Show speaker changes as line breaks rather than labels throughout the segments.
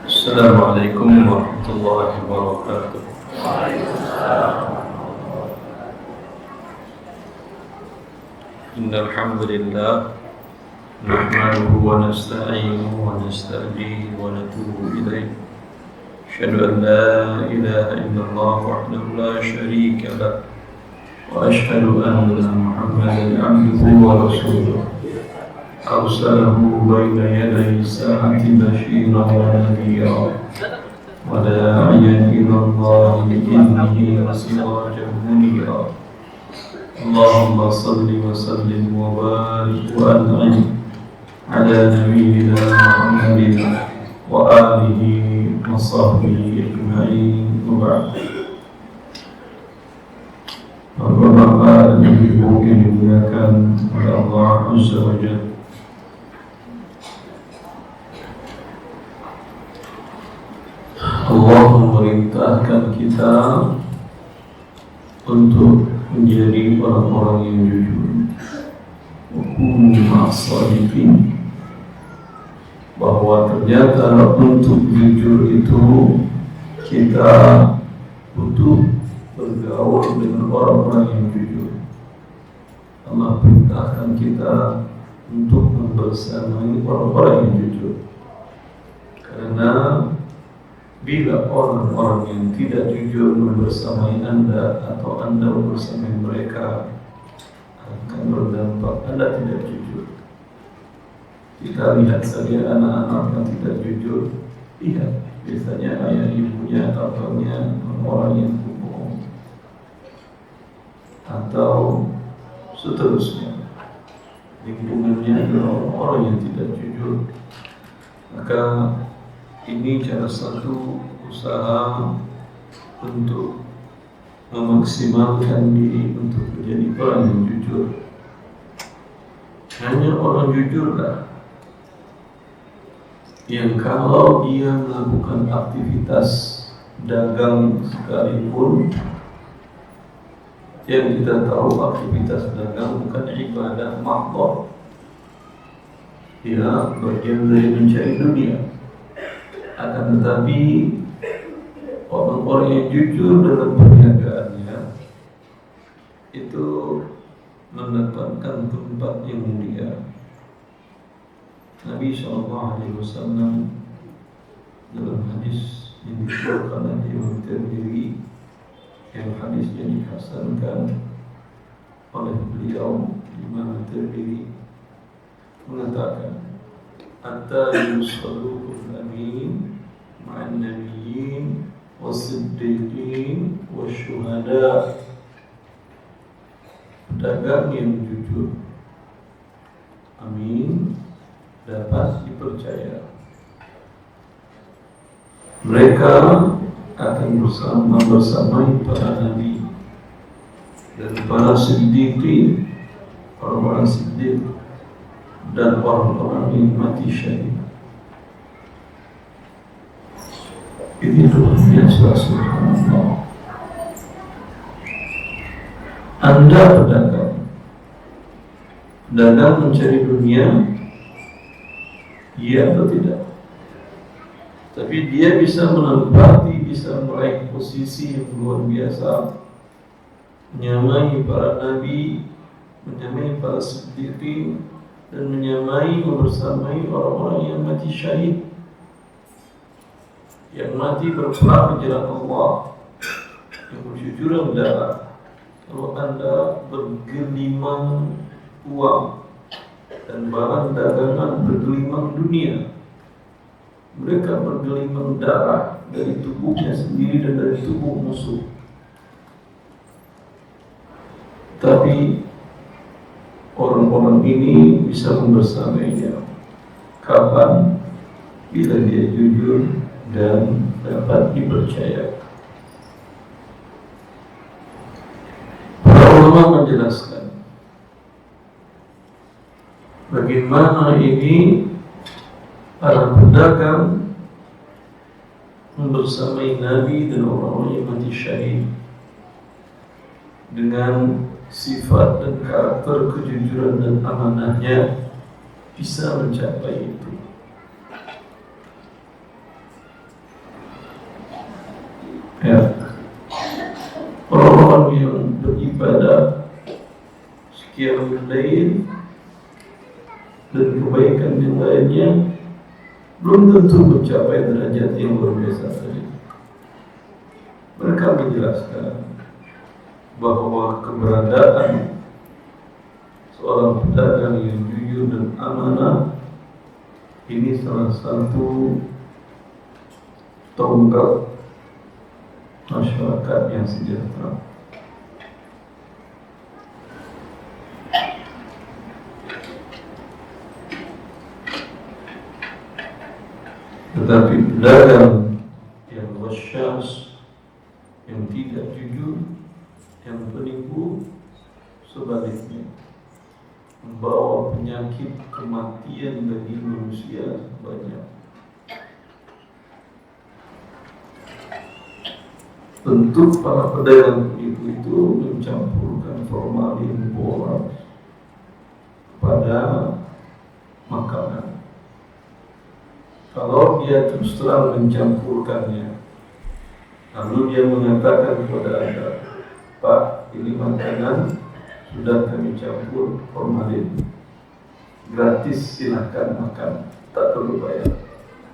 Assalamualaikum warahmatullahi wabarakatuh. Innal hamdalillah nahmaduhu wa nasta'inuhu wa nasta'dihi wa natubu ilayh. Asyhadu an la ilaha illallah wahdahu la syarika lah wa asyhadu anna Muhammadan 'abduhu wa rasuluh. Arsalahu baina yaday sa'ati basyiran wa nadhira wa da'iyan ila Allah bi'idhnihi wa sirajan munira. Allahumma salli wa sallim wa barik wa an'im ala nabiyyina Muhammadin wa alihi wa sahbihi ajma'in wa ba'd. Bapak-bapak dan ibu yang dimuliakan oleh Allah Azza wa Jalla, Allah memerintahkan kita untuk menjadi orang-orang yang jujur. Kunu ma'as-shadiqin. Bahwa ternyata untuk jujur itu kita butuh bergaul dengan orang-orang yang jujur. Allah perintahkan kita untuk membersamai orang-orang yang jujur. Karena bila orang-orang yang tidak jujur membersamai Anda atau Anda membersamai mereka, akan berdampak Anda tidak jujur. Kita lihat saja anak-anak yang tidak jujur. Lihat, biasanya ayah ibunya atau orang yang bohong, atau seterusnya. Lingkungannya adalah orang yang tidak jujur. Maka ini salah satu usaha untuk memaksimalkan diri untuk menjadi orang yang jujur. Hanya orang jujurlah yang kalau dia melakukan aktivitas dagang sekalipun, yang kita tahu aktivitas dagang bukan ibadah mahdhah, ya, bagian dari mencari dunia. Akan tetapi orang-orang yang jujur dalam perniagaannya itu mendapatkan tempat yang mulia. Nabi SAW dalam hadis yang dikeluarkan oleh Imam Tirmidzi, yang hadisnya dihasankan oleh beliau Imam Tirmidzi, mengatakan, hatta yusalluhul amin ma'an nabiyyin was-siddiqin wasyuhada. Pedagang yang jujur, amin, dapat dipercaya. Mereka akan bersamai para nabi dan para siddiqin, orang-orang siddiq, dan orang-orang yang mati syahid. Ini doanya subhanallah. Anda pedagang mencari dunia, iya atau tidak? Tapi dia bisa menempati, bisa meraih posisi yang luar biasa, menyamai para nabi, menyamai para siddiqin, dan menyamai, membersamai orang-orang yang mati syahid, yang mati berperang di jalan Allah, yang berjujuran darah. Kalau Anda bergelimang uang dan barang dagangan bergelimang dunia, mereka bergelimang darah dari tubuhnya sendiri dan dari tubuh musuh. Tapi orang-orang ini bisa membersamainya kapan? Bila dia jujur dan dapat dipercaya. Para ulama menjelaskan bagaimana ini para pedagang membersamai Nabi dan orang-orang yang mati syahid dengan sifat dan karakter kejujuran dan amanahnya bisa mencapai itu. Ya, orang yang beribadah sekian lain dan kebaikan yang lainnya belum tentu mencapai derajat yang luar biasa tadi. Mereka menjelaskan bahwa keberadaan seorang pedagang yang jujur dan amanah ini salah satu tonggak masyarakat yang sejahtera. Tetapi pedagang yang wasyas, yang tidak jujur, yang penipu, sebaliknya membawa penyakit kematian bagi manusia banyak. Bentuk para pedagang penipu itu mencampurkan formalin borax pada makanan. Kalau dia terus terang mencampurkannya, lalu dia mengatakan kepada Anda, Pak, ini makanan sudah kami campur formalin, gratis, silahkan makan, tak perlu bayar.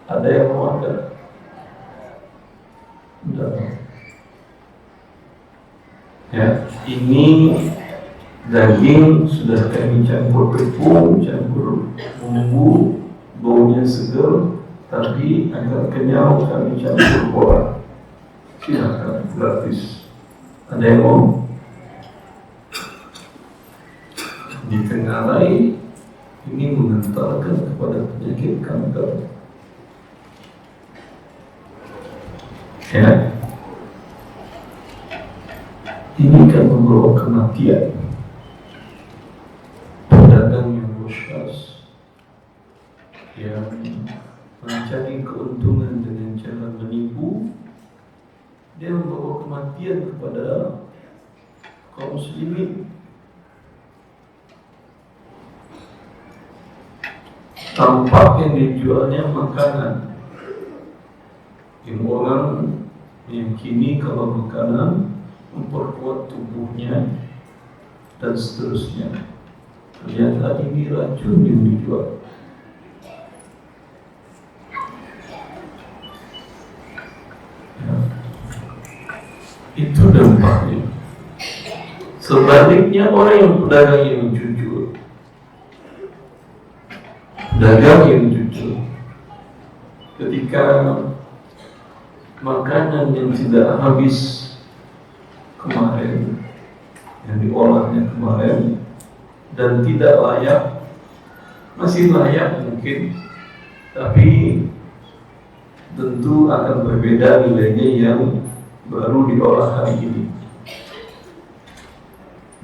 Ada yang mau Anda? Sudah. Ya, ini daging sudah kami campur tepung, campur bumbu, baunya segar, tapi agar kenyal kami campur borax. Silakan, gratis. Ada yang mau? Ditengarai, ini mengantarkan kepada penyakit kanker. Ya, ini kan membawa kematian. Pedagang yang wasyas, yang mencari keuntungan dengan cara menipu, dia membawa kematian kepada kaum muslimin. Tampak yang dijualnya makanan, yang orang meyakini kalau makanan memperkuat tubuhnya dan seterusnya. Ternyata ini racun yang dijual. Ya. Itu dampaknya. Sebaliknya orang yang pedagang yang jujur, pedagang yang jujur, ketika makanan yang tidak habis kemarin, yang diolahnya kemarin dan tidak layak, masih layak mungkin, tapi tentu akan berbeda nilainya yang baru diolah hari ini.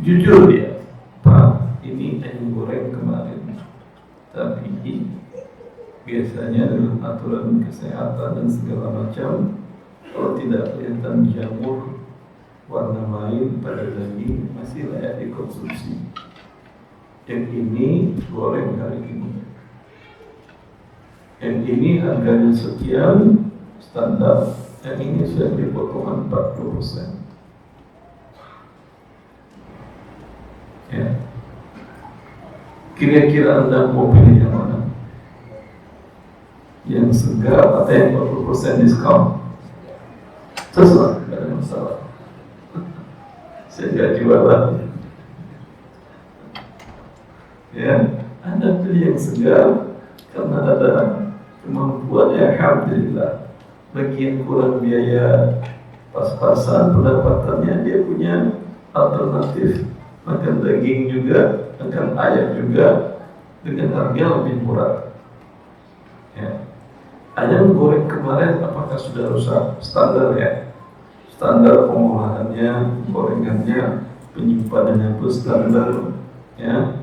Jujur dia, Pak, ini ayam goreng kemarin, tapi biasanya dalam aturan kesehatan dan segala macam, kalau tidak kelihatan jamur warna lain pada daging masih layak dikonsumsi. Yang ini goreng hari ini, yang ini harganya sekian standar, yang ini sudah dipotongan 40%. Ya. Kira-kira Anda mau pilih yang mana? Yang segar atau yang 40% diskon? Terserah, tidak ada masalah. Saya tidak jualan. Ya, Anda pilih yang segar karena ada kemampuannya, alhamdulillah. Bagi yang kurang biaya pas-pasan pendapatannya, dia punya alternatif, makan daging juga, makan ayam juga dengan harga lebih murah. Ya. Ayam goreng kemarin apakah sudah rusak? Standar ya, standar pengolahannya, gorengannya, penyimpanannya pun standar ya.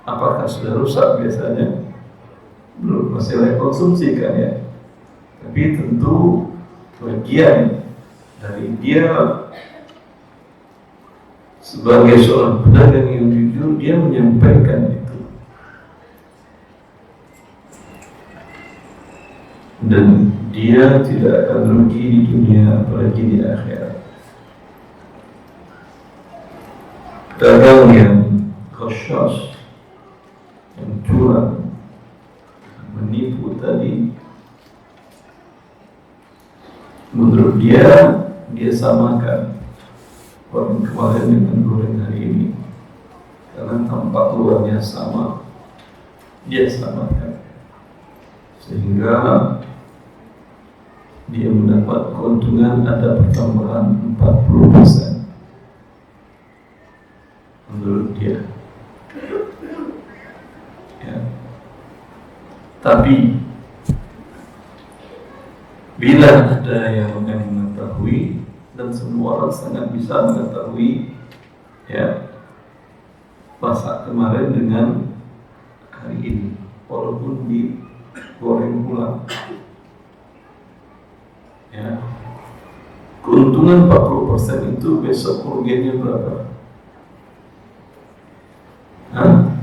Apakah sudah rusak? Biasanya belum, masih layak konsumsi kan ya. Tapi tentu bagian dari dia sebagai seorang pedagang yang jujur, dia menyampaikan itu. dan dia tidak akan rugi di dunia apalagi di akhirat. Pedagang yang khusyus, yang curang, menipu tadi, menurut dia samakan goreng kemarin dengan goreng hari ini, karena tampak luarnya sama, dia samakan, sehingga dia mendapat keuntungan ada pertambahan 40% menurut dia. Ya. Tapi bila ada yang mengetahui, dan semua orang sangat bisa mengetahui, ya, masak kemarin dengan hari ini, walaupun digoreng ulang, ya, keuntungan 40% itu besok kerugiannya berapa?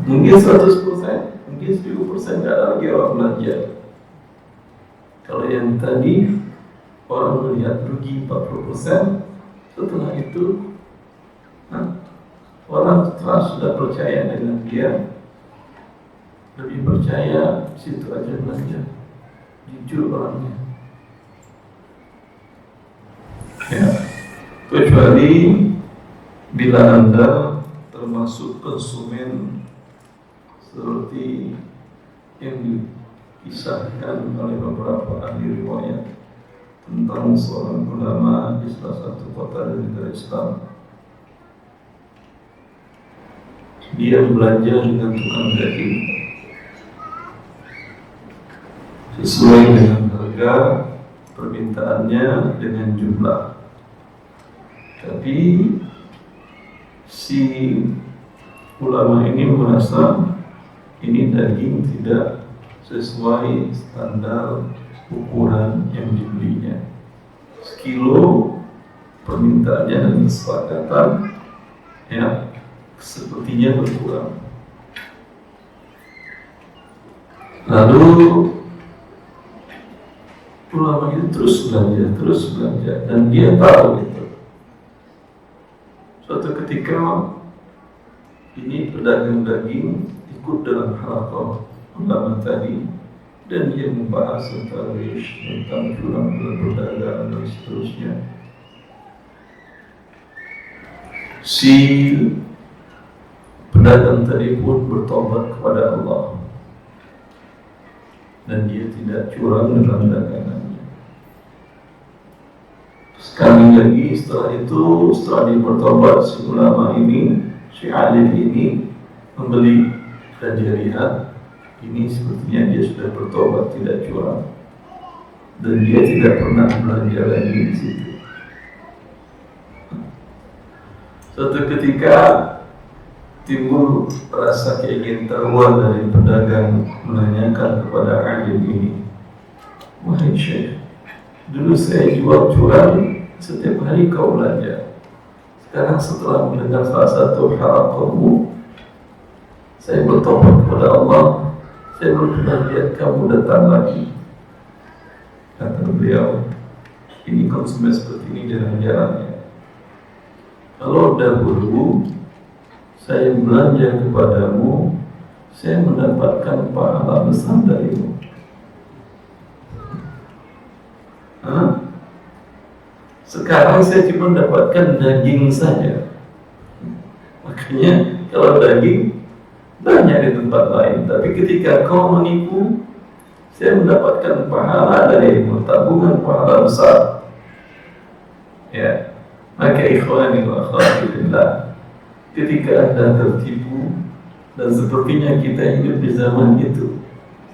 Mungkin 100%, mungkin 1000%, tidak ada lagi orang belajar. Kalau yang tadi orang melihat rugi 40%, setelah itu orang setelah sudah percaya dengan dia, lebih percaya, situ aja belanja, jujur orangnya. Ya, kecuali bila Anda termasuk konsumen seperti yang dikisahkan oleh beberapa ahli riwayat tentang seorang ulama di salah satu kota dari negara Islam. Dia belanja dengan tukang daging sesuai dengan harga permintaannya dengan jumlah. Tapi si ulama ini merasa ini daging tidak sesuai standar ukuran yang dibelinya. Sekilo permintaannya dan kesepakatan, ya, sepertinya berkurang. Lalu ulama itu terus belanja, dan dia tahu itu. Suatu ketika ini pedagang daging ikut dalam halaqah ulama tadi, dan dia membahas tentang curang dalam perdagangan dan seterusnya. Si pedagang tadi pun bertobat kepada Allah, dan dia tidak curang dalam dagangannya. Sekali lagi setelah dia bertobat, si ulama ini, si alim ini membeli, dan dia lihat ini sepertinya dia sudah bertobat, tidak curang, dan dia tidak pernah belanja lagi di situ. Suatu ketika timbul rasa keingintahuan dari pedagang, menanyakan kepada alim ini, "Wahai Syekh, dulu saya jual curang, setiap hari kau belanja. Sekarang setelah mendengar salah satu halaqahmu, saya bertobat kepada Allah, saya belum pernah lihat kamu datang lagi." Kata beliau, ini konsumen seperti ini jarang-jarang, ya. Kalau dahulu saya belanja kepadamu, saya mendapatkan pahala besar darimu. Sekarang saya cuma mendapatkan daging saja. Makanya kalau daging banyak di tempat lain, tapi ketika kau menipu, saya mendapatkan pahala darimu, tabungan pahala besar. Ya, maka ikhwani wa akhwati fillah, ketika Anda tertipu, dan sepertinya kita hidup di zaman itu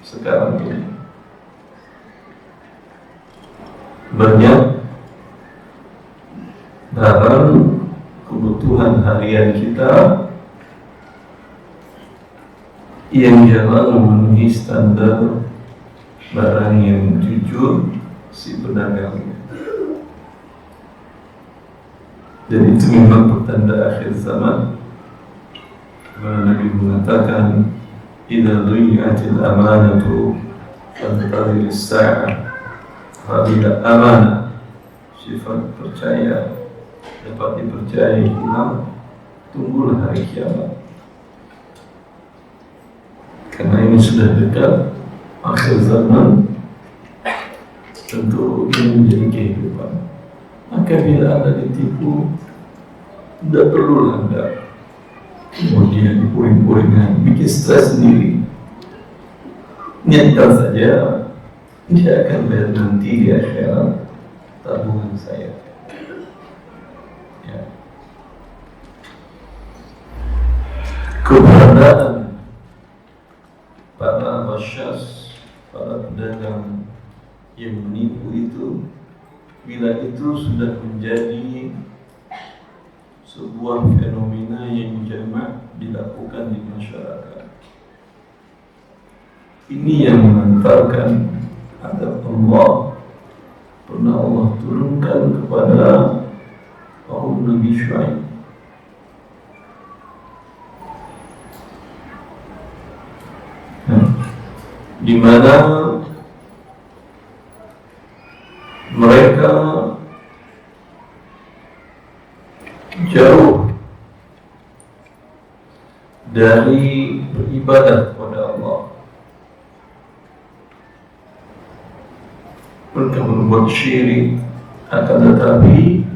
sekarang ini, banyak barang kebutuhan harian kita yang jarang memenuhi standar barang yang jujur si pedagang. Dan itu memang pertanda akhir zaman. Nabi mengatakan, "Idza dhi'atil amanatu fantadhir as-sa'ah." Apabila amanah, sifat percaya dapat dipercayai hilang, tunggulah hari kiamat. Karena ini sudah dekat akhir zaman, tentu ini menjadi kehidupan. Maka bila Anda ditipu, tidak perlulah Anda kemudian puring-puringan, bikin stres sendiri. Niatkan saja, dia akan bayar nanti di akhirat tabungan saya. Ya. Keberadaan para rasyas, para pedagang yang menipu itu, bila itu sudah menjadi sebuah fenomena yang jamak dilakukan di masyarakat, ini yang mengantarkan adab Allah. Pernah Allah turunkan kepada kaum Nabi Syuaib. Di mana mereka jauh dari beribadah kepada Allah. Mereka berbuat syirik, akan tetapi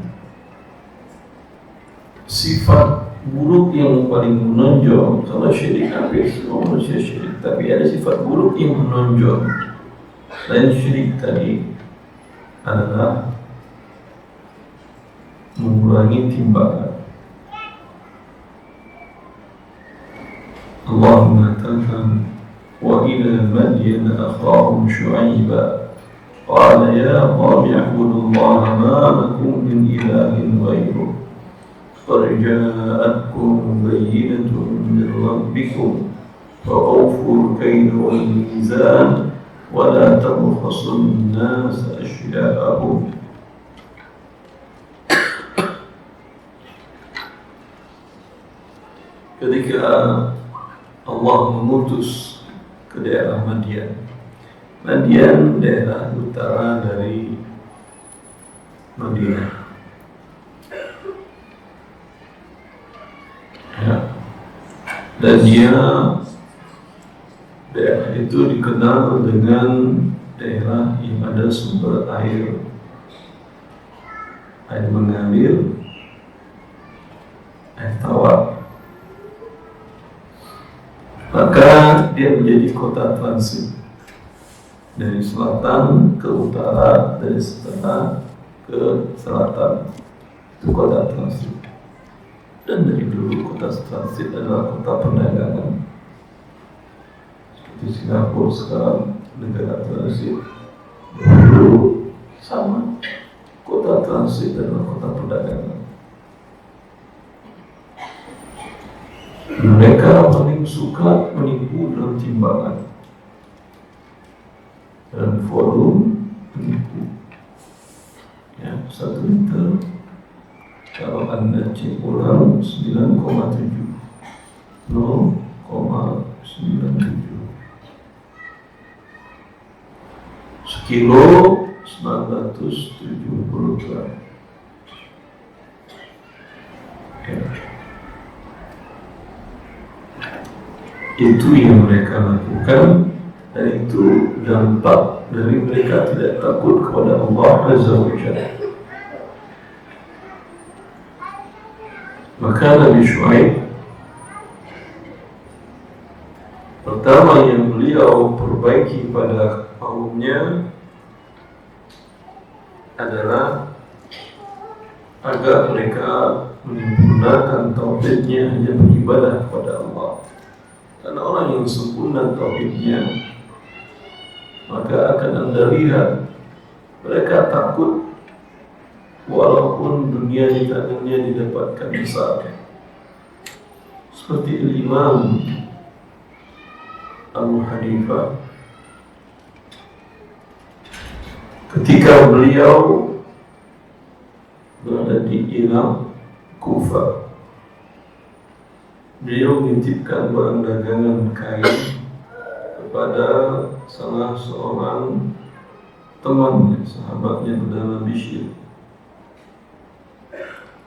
sifat buruk yang paling menonjol, kalau syirik hampir semua manusia syirik, tapi ada sifat buruk yang menonjol selain syirik tadi adalah mengurangi timbangan. Allah mengatakan, wa ila Madyan akhahum Syu'aiba qala ya qawmi i'budullaha ma lakum min ilahin ghairuh qad ja'atkum bayyinatun min rabbikum fa'awful kayla wal mizan wa la tabkhasun nasa ashya'ahum. Ketika Allah mengutus ke daerah Madyan. Madyan daerah utara dari Madinah. Ya. Dan daerah itu dikenal dengan daerah yang ada sumber air mengalir, air tawar. Maka dia menjadi kota transit dari selatan ke utara, dari utara ke selatan. Itu kota transit. Dan dari dulu kota transit adalah kota perdagangan. Seperti Singapura sekarang negara transit. Dulu sama, kota transit adalah kota perdagangan. Mereka paling suka menipu dalam timbangan, dalam volume menipu. Ya, 1 liter kalau Anda cek ulang 9,7, 0,97. Sekilo 970 gram. Ya. Itu yang mereka lakukan, dan itu dampak dari mereka tidak takut kepada Allah Azza wa Jalla. Maka Nabi Syuaib pertama yang beliau perbaiki pada kaumnya adalah agar mereka menyempurnakan tauhidnya, hanya beribadah kepada Allah. Karena orang yang sempurna tauhidnya, maka akan Anda lihat mereka takut walaupun dunia di tangannya didapatkan besar. Seperti Imam Abu Hanifah, ketika beliau berada di Irak, Kufah, beliau menitipkan barang dagangan kain kepada salah seorang temannya, sahabatnya bernama Bishr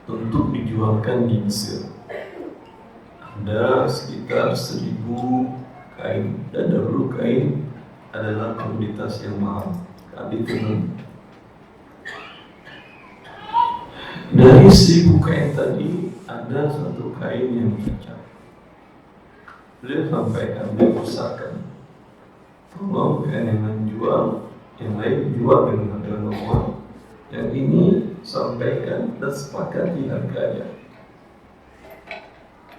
untuk dijualkan di Mesir. Ada sekitar 1.000 kain, dan dahulu kain adalah komoditas yang mahal. Kali itu dari 1.000 kain tadi ada satu kain yang cacat. Beliau sampaikan, beliau usahakan, tolong kain yang menjual, yang lain jual dengan harga normal, yang ini sampaikan dan sepakati harganya.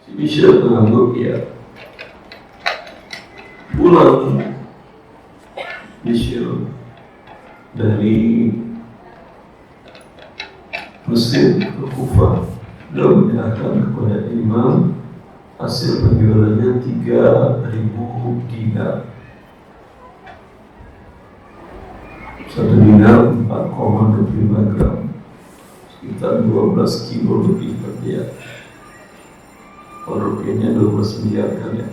Si Bishr mengangguk ya. Pulang Bishr dari Mesir ke Kufah, beliau menyerahkan kepada imam hasil penjualannya 3.000 dinar. 1 dinar 4,25 gram, sekitar 12 kilo lebih per dia. Kalau rupiahnya 12 miliar kan ya.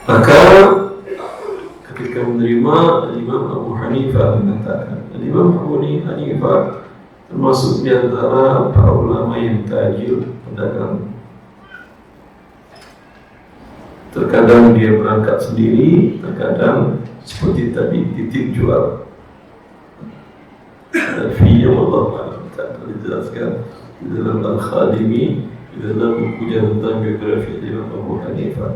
Maka ketika menerima, Imam Abu Hanifah mengatakan, Imam Abu Hanifah termasuk di antara para ulama yang tajir, pedagang. Terkadang dia berangkat sendiri, terkadang seperti tadi titip jual. Ada fiyah Allah tak dijelaskan di dalam Al-Khadimi, di dalam bukunya tentang biografi Imam Abu Hanifah.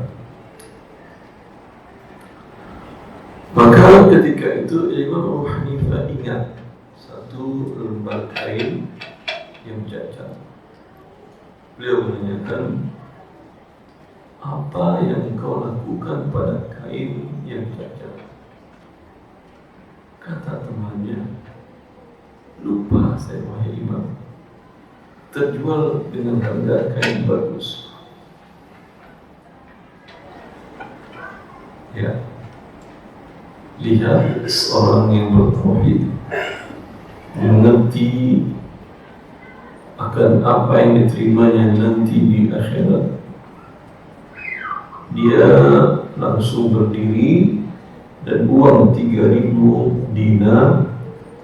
Maka ketika itu Imam Abu Hanifah ingat satu lembar kain yang cacat. Beliau menanyakan, apa yang kau lakukan pada kain yang cacat? Kata temannya, lupa saya wahai imam, terjual dengan harga kain bagus. Ya, lihat seorang yang bertauhid, mengerti akan apa yang diterimanya nanti di akhirat. Dia langsung berdiri dan uang 3.000 dinar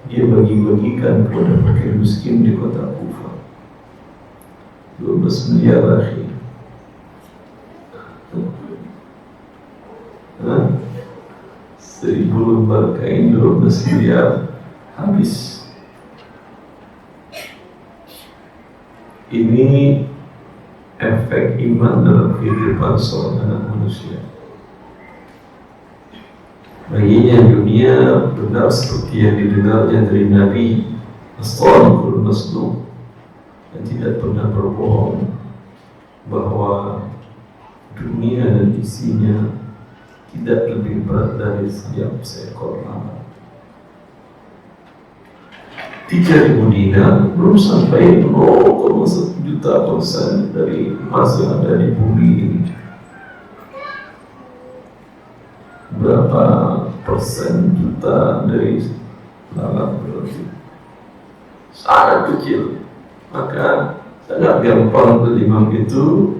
dia bagi-bagikan kepada fakir miskin di kota Kufah. 12 miliar lagi. 1.000 lembar kain, 12 miliar habis. Ini efek iman dalam kehidupan seorang anak manusia. Baginya dunia benar seperti yang didengarnya dari Nabi As-Sadiqul Masduq, yang tidak pernah berbohong, bahwa dunia dan isinya tidak lebih berat dari setiap seekor lalat. 3.000 dinar belum sampai 0,1 juta persen dari emas yang ada di bumi ini. Berapa persen juta dari lalat berarti sangat kecil. Maka sangat gampang untuk imam itu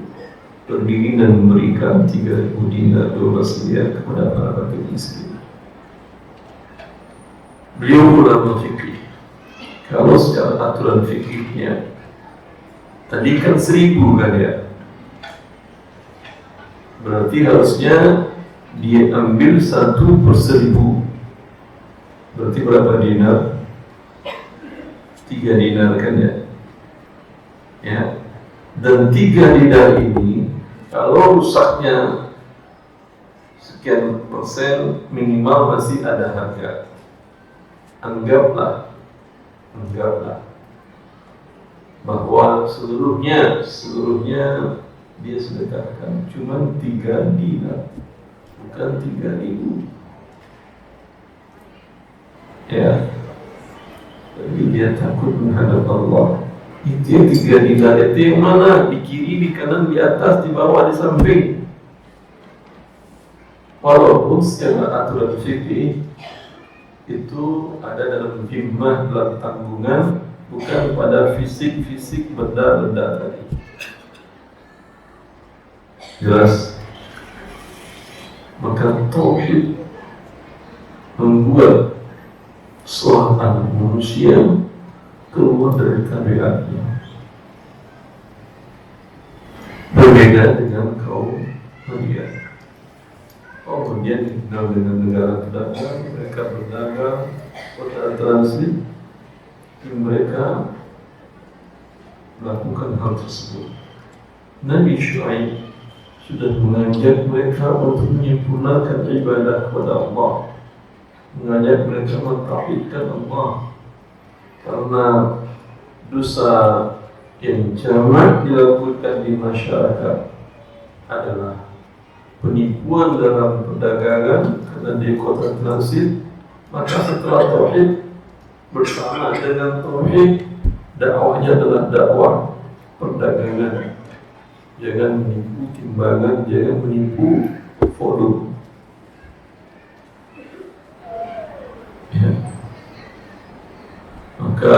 berdiri dan memberikan 3.000 dinar, 12 miliar kepada para fakir miskin. Beliau ulama fikih. Kalau secara aturan fikihnya tadi kan 1.000 kan ya, berarti harusnya dia ambil 1 per 1.000. Berarti berapa dinar? 3 dinar kan ya? Ya. Dan 3 dinar ini kalau rusaknya sekian persen minimal masih ada harga. Anggaplah bahwa seluruhnya dia sedekahkan cuma 3 dinar, bukan 3.000. Ya, tapi dia takut menghadap Allah. Itu yang 3 dinar itu yang mana? Di kiri, di kanan, di atas, di bawah, di samping. Walaupun secara aturan fikih itu ada dalam himmah, dalam tanggungan, bukan pada fisik benda-benda tadi. Jelas. Maka tauhid membuat seorang manusia keluar dari tabiatnya. Berbeda dengan kaum Madian. Kaum Madian dikenal dengan negara pedagang, mereka berdagang, kota transit, dan mereka melakukan hal tersebut. Nabi Syuaib sudah mengajak mereka untuk menyempurnakan ibadah kepada Allah, mengajak mereka mentauhidkan Allah, karena dosa yang jamak dilakukan di masyarakat adalah penipuan dalam perdagangan karena di kota transit. Maka setelah tauhid bersama dengan tauhid, dakwahnya adalah dakwah perdagangan. Jangan menipu timbangan, jangan menipu volume. Ya. Maka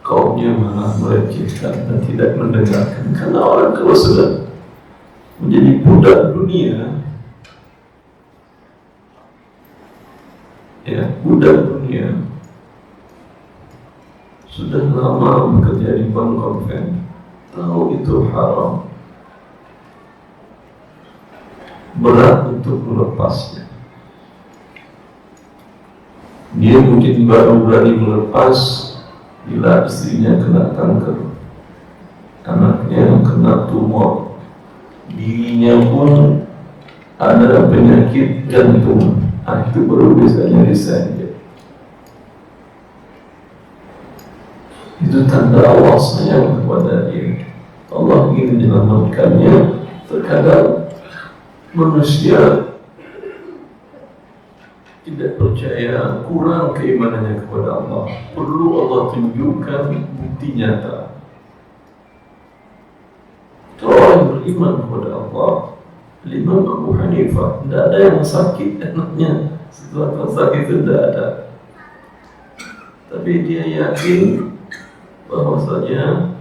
kaumnya malah melecehkan dan tidak mendengarkan. Karena orang kalau sudah menjadi budak dunia, ya, budak dunia, sudah lama bekerja di bank konven, tahu itu haram, berat untuk melepasnya. Dia mungkin baru berani melepas bila istrinya kena kanker, anaknya kena tumor, dirinya pun ada penyakit jantung. Itu baru biasanya resign. Itu tanda Allah sayang kepada dia. Allah ingin menyelamatkannya. Terkadang manusia tidak percaya, kurang keimanannya kepada Allah. Perlu Allah tunjukkan bukti nyata. Kalau orang beriman kepada Allah, Imam Abu Hanifah, tidak ada yang sakit anaknya. Setelah sakit itu tidak ada. Tapi dia yakin bahwasanya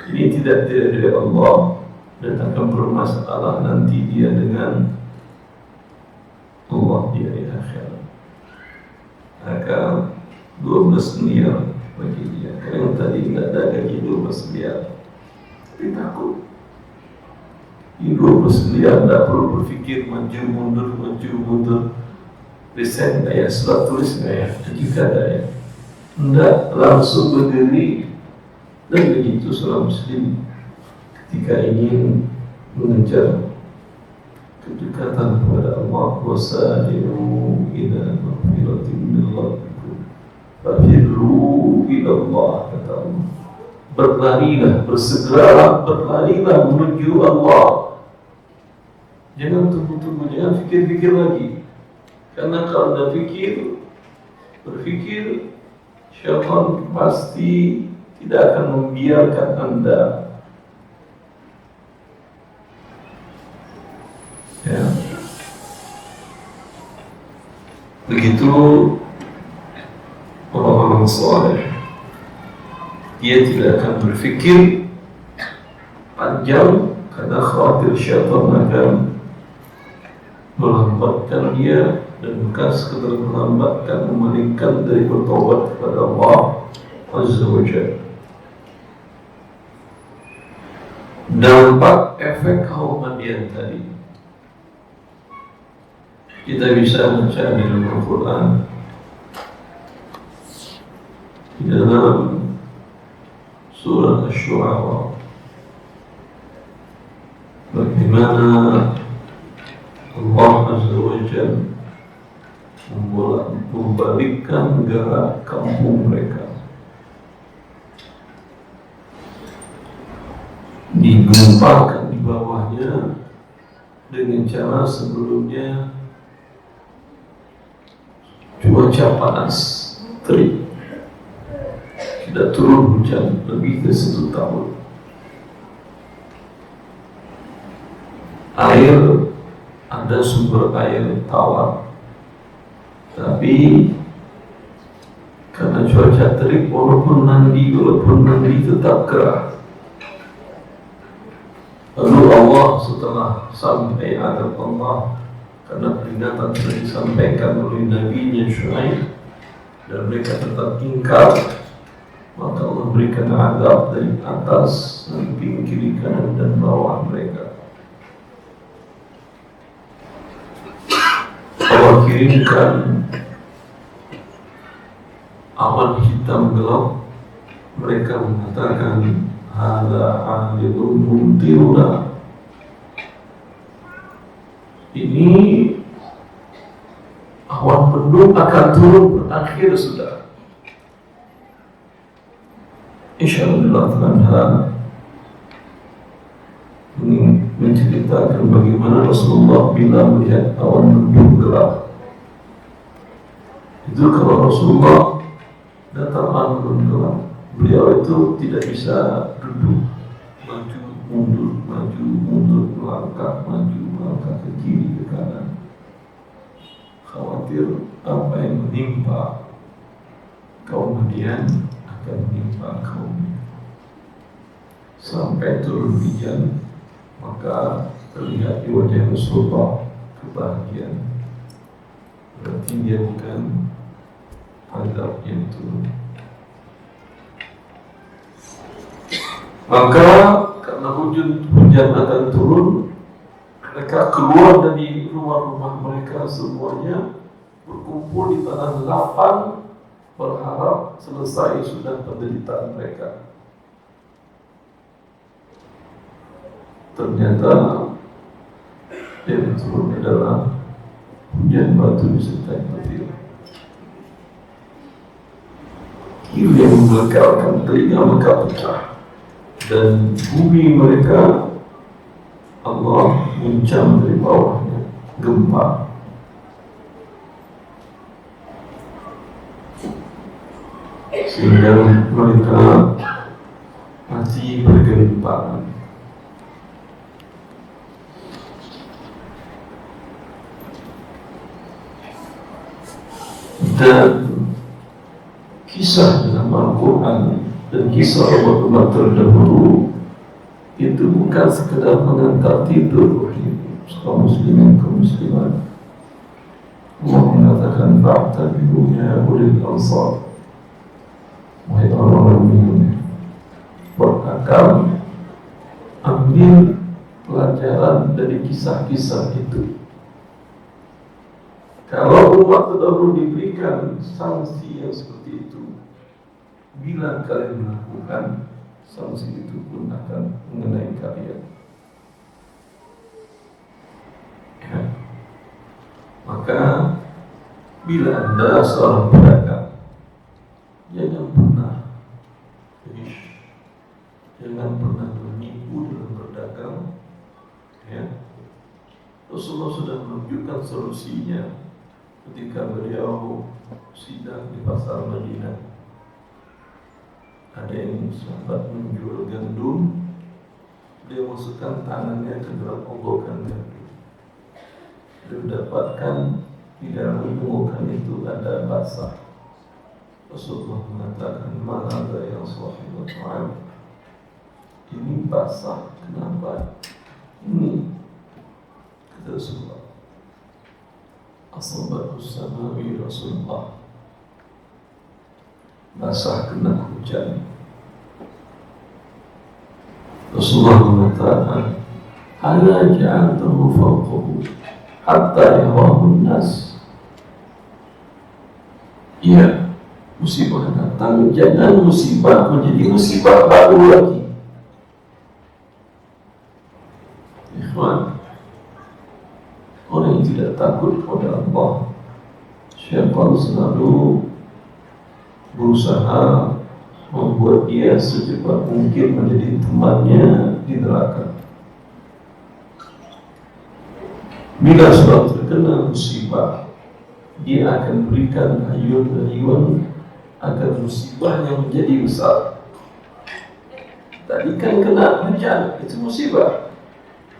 ini tidak dari Allah dan akan bermasalah nanti dia dengan Allah di hari akhirat. Maka 12 miliar bagi dia. Karena yang tadi tidak ada gaji 12 miliar, tapi takut. Ini 12 miliar tidak perlu berfikir maju mundur, desain nggak ya, surat tulis nggak ya, jika ada ya, tidak, langsung berdiri. Dan begitu seorang muslim ketika ingin mengejar kedekatan kepada Allah, wasari'u ila maghfiratin min rabbikum fafirru ila Allah, kata Allah. Berlarilah, bersegeralah, berlarilah menuju Allah. Jangan tunggu-tunggu, jangan fikir-fikir lagi. Karena kalau anda berfikir, syaitan pasti tidak akan membiarkan anda. Ya. Begitu orang-orang saleh, dia tidak akan berfikir panjang karena khawatir syaitan akan melambatkan dia, dan bukan sekedar melambatkan, memalingkan dari bertobat kepada Allah Azza wa Jalla. Dampak efek kaum Madian tadi kita bisa baca di dalam Al-Quran, di dalam surah Asy-Syu'ara, bagaimana Allah Azza wa Jalla membalikkan gerak kampung mereka, digemparkan di bawahnya dengan cara sebelumnya cuaca panas terik, tidak turun hujan lebih dari 1 tahun. Air, ada sumber air tawar, tapi karena cuaca terik, walaupun nanti tetap gerah. Lalu Allah setelah sampai adab Allah karena ternyata telah disampaikan oleh Nabi-Nya Syuaib dan mereka tetap ingkar, maka Allah berikan azab dari atas, samping, kiri, kanan dan bawah mereka. Allah kirimkan awan hitam gelap, mereka mengatakan hadza 'aridun mumtiruna, ini awan mendung akan turun, berakhir sudah. Insyaallah ta'ala ini menceritakan bagaimana Rasulullah bila melihat awan mendung gelap. Itu kalau Rasulullah datang awan mendung gelap, beliau itu tidak bisa duduk, maju mundur, melangkah maju melangkah ke kiri ke kanan, khawatir apa yang menimpa kaum Madian akan menimpa kaumnya. Sampai turun hujan, maka terlihat di wajah Rasulullah kebahagiaan. Berarti dia bukan azab yang turun. Maka karena hujan akan turun, mereka keluar dari rumah-rumah mereka semuanya, berkumpul di tanah lapang, berharap selesai sudah penderitaan mereka. Ternyata yang turun adalah hujan batu disertai petir. Kiu yang melekalkan telinga mereka pecah, dan bumi mereka Allah guncang dari bawahnya, gempa. Sehingga mereka mati bergelimpang. Dan kisah dalam Al-Quran dan kisah umat terdahulu itu bukan sekedar mengantar tidur kaum muslimin kaum muslimat. Allah mengatakan fa'tabiru ya ulil ansar, wahai orang-orang berakal, ambil pelajaran dari kisah-kisah itu. Kalau umat terdahulu diberikan sanksi yang seperti itu, bila kalian melakukan, sanksi itu pun akan mengenai kalian. Ya. Maka bila Anda seorang pedagang, jangan pernah menipu dalam berdagang. Ya. Rasulullah sudah menunjukkan solusinya ketika beliau sidang di pasar Madinah. Ada yang sahabat menjual gandum, dia masukkan tangannya ke dalam onggokan gandum. Dia dapatkan di dalam onggokan itu ada basah. Rasulullah mengatakan, "Ma'adha yang sahibul ta'am." Ini basah, kenapa? Ini kata Rasulullah, asabahu samawi Rasulullah, basah kena hujan. Rasulullah mengatakan, "Ala ja'altahu fawqahu hatta yarahu an-nas." Ya, musibah datang, jangan musibah menjadi musibah baru lagi. Ikhwan, orang yang tidak takut kepada Allah, syaitan selalu berusaha membuat dia secepat mungkin menjadi temannya di neraka. Bila sudah terkena musibah, dia akan berikan rayuan-rayuan agar musibahnya menjadi besar. Tadi kan kena hujan, itu musibah.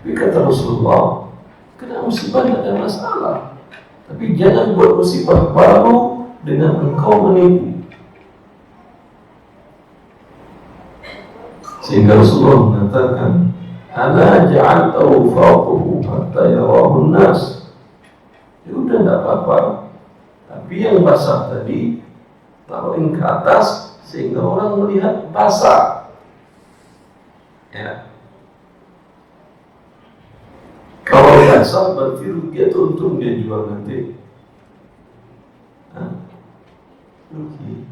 Tapi kata Rasulullah, kena musibah tidak ada masalah, tapi jangan buat musibah baru dengan engkau menipu. Sehingga Rasulullah mengatakan, "Ala ja'altahu fawqahu hatta yarahu an-nas." udah tidak apa-apa. Tapi yang basah tadi taruhin ke atas sehingga orang melihat basah. Ya. Kalau basah berarti rugi atau untung dia jual nanti? Rugi.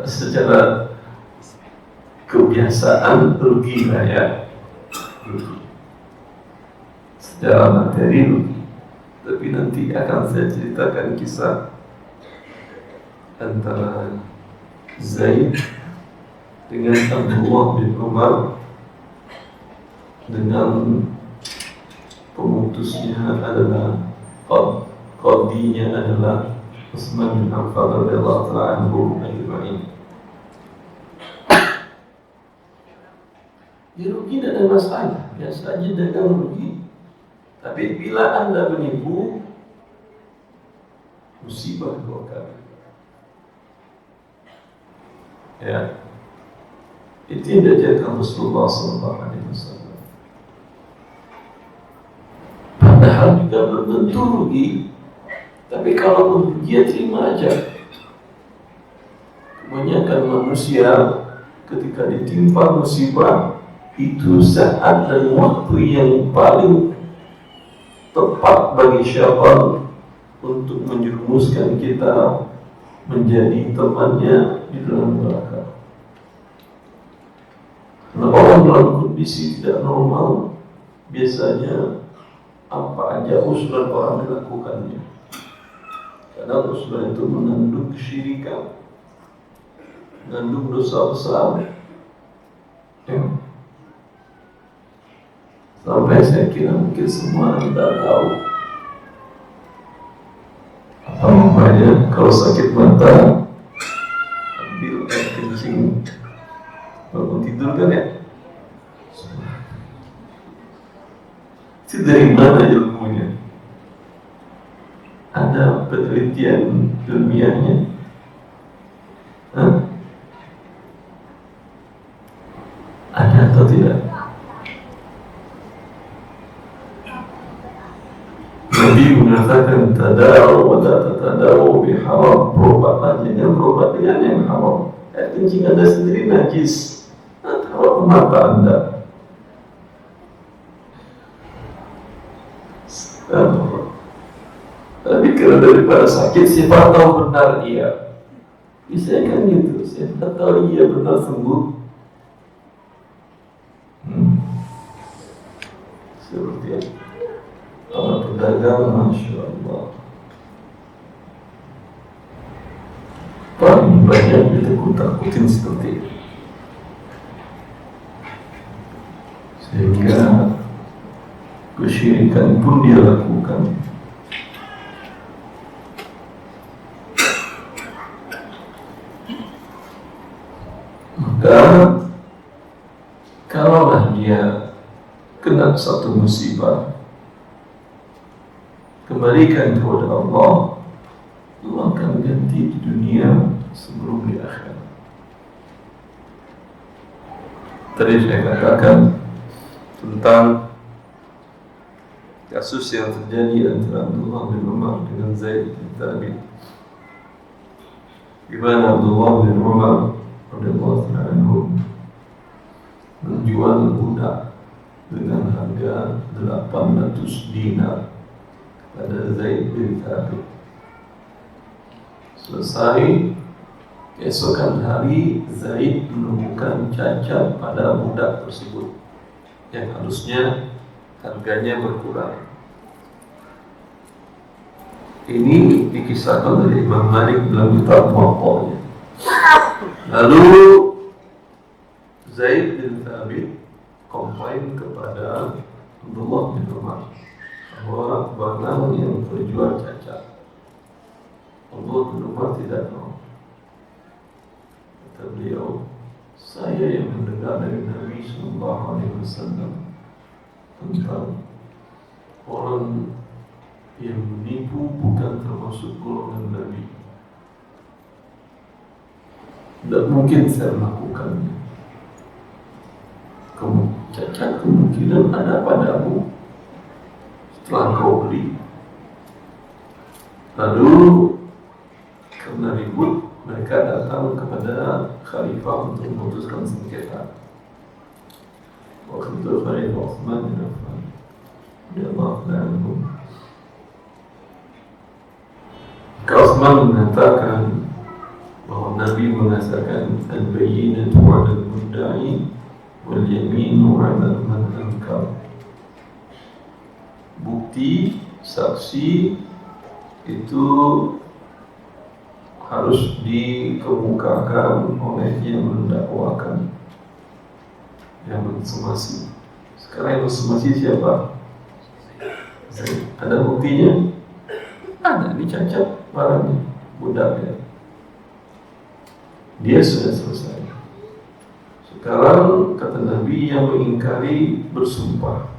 Secara kebiasaan rugi lah ya. Rugi. Secara materi rugi. Tapi nanti akan saya ceritakan kisah antara Zaid dengan Abdullah bin Umar dengan pemutusnya adalah qadinya adalah Utsman bin Affan radhiyallahu ta'ala anhu ajma'in. Ya rugi tidak ada masalah, biasa aja dagang rugi. Tapi bila Anda menipu, musibah dua kali. Ya, itu yang diajarkan Rasulullah SAW. Padahal juga belum tentu rugi. Tapi kalau rugi ya terima aja. Kebanyakan manusia ketika ditimpa musibah itu saat dan waktu yang paling tepat bagi syaitan untuk menjerumuskan kita menjadi temannya di dalam neraka. Karena orang dalam kondisi tidak normal biasanya apa aja usulan orang dilakukannya. Kadang usulan itu mengandung kesyirikan, mengandung dosa besar. Ya. Sampai saya kira mungkin semua Anda tahu apa namanya, kalau sakit mata ambil air kencing bangun tidur kan ya. Itu dari mana ilmunya? Ada penelitian ilmiahnya? Ada atau tidak? Nabi mengatakan tadawu wa la tatadawu biharam, berobat aja, jangan berobat dengan yang haram. Air kencing Anda sendiri najis, taruh mata Anda. Tapi kalau daripada sakit, siapa tahu benar dia. Bisa kan gitu, siapa tahu ia benar sembuh. Seperti itu. Para pedagang, Masya Allah, paling banyak ditakut-takutin seperti itu. Sehingga kesyirikan pun dia lakukan. Maka kalaulah dia kena satu musibah, kembalikan kepada Allah, Allah akan ganti di dunia sebelum di akhirat. Tadi saya katakan tentang kasus yang terjadi antara Abdullah bin Umar dengan Zaid bin Thabit, di mana Abdullah bin Umar radhiyallahu anhu menjual budak dengan harga 800 dinar pada Zaid bin Thabit. Selesai, keesokan hari Zaid menemukan cacat pada budak tersebut yang harusnya harganya berkurang. Ini dikisahkan dari Imam Malik dalam kitab Muwatta. Lalu Zaid bin Thabit komplain kepada Abdullah bin Umar bahwa barang yang terjual cacat. Abdullah bin Umar tidak tahu. Kata beliau, saya yang mendengar dari Nabi SAW tentang orang yang menipu bukan termasuk golongan Nabi. Tidak mungkin saya melakukannya. Cacat kemungkinan ada padamu. telah kau beli. Lalu karena ribut, mereka datang kepada khalifah untuk memutuskan sengketa. Waktu itu Khalifah Utsman bin Affan radhiyallahu anhu, Utsman mengatakan bahwa Nabi mengatakan al-bayyinatu 'ala al-mudda'i wal yaminu 'ala man ankar. Bukti, saksi itu harus dikemukakan oleh yang mendakwakan, yang mensumasi. Sekarang yang mensumasi siapa? Ada buktinya? Ada, dicacat barangnya, budaknya. Dia sudah selesai. Sekarang kata Nabi yang mengingkari bersumpah.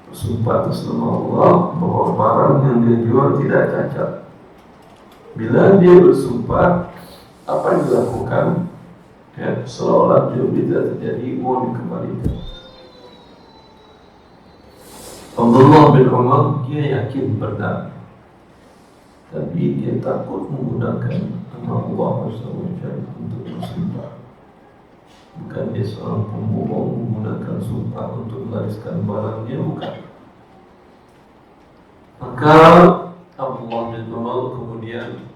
Bersumpah atas nama Allah bahwa barang yang dia jual tidak cacat. Bila dia bersumpah, apa yang dilakukan? Ya, seolah jual tidak terjadi, uang dikembalikan. Abdullah bin Umar dia yakin benar, tapi dia takut menggunakan nama Allah SWT untuk bersumpah. Bukan dia seorang pembohong menggunakan sumpah untuk melariskan barangnya, bukan. Maka Abdullah bin Umar kemudian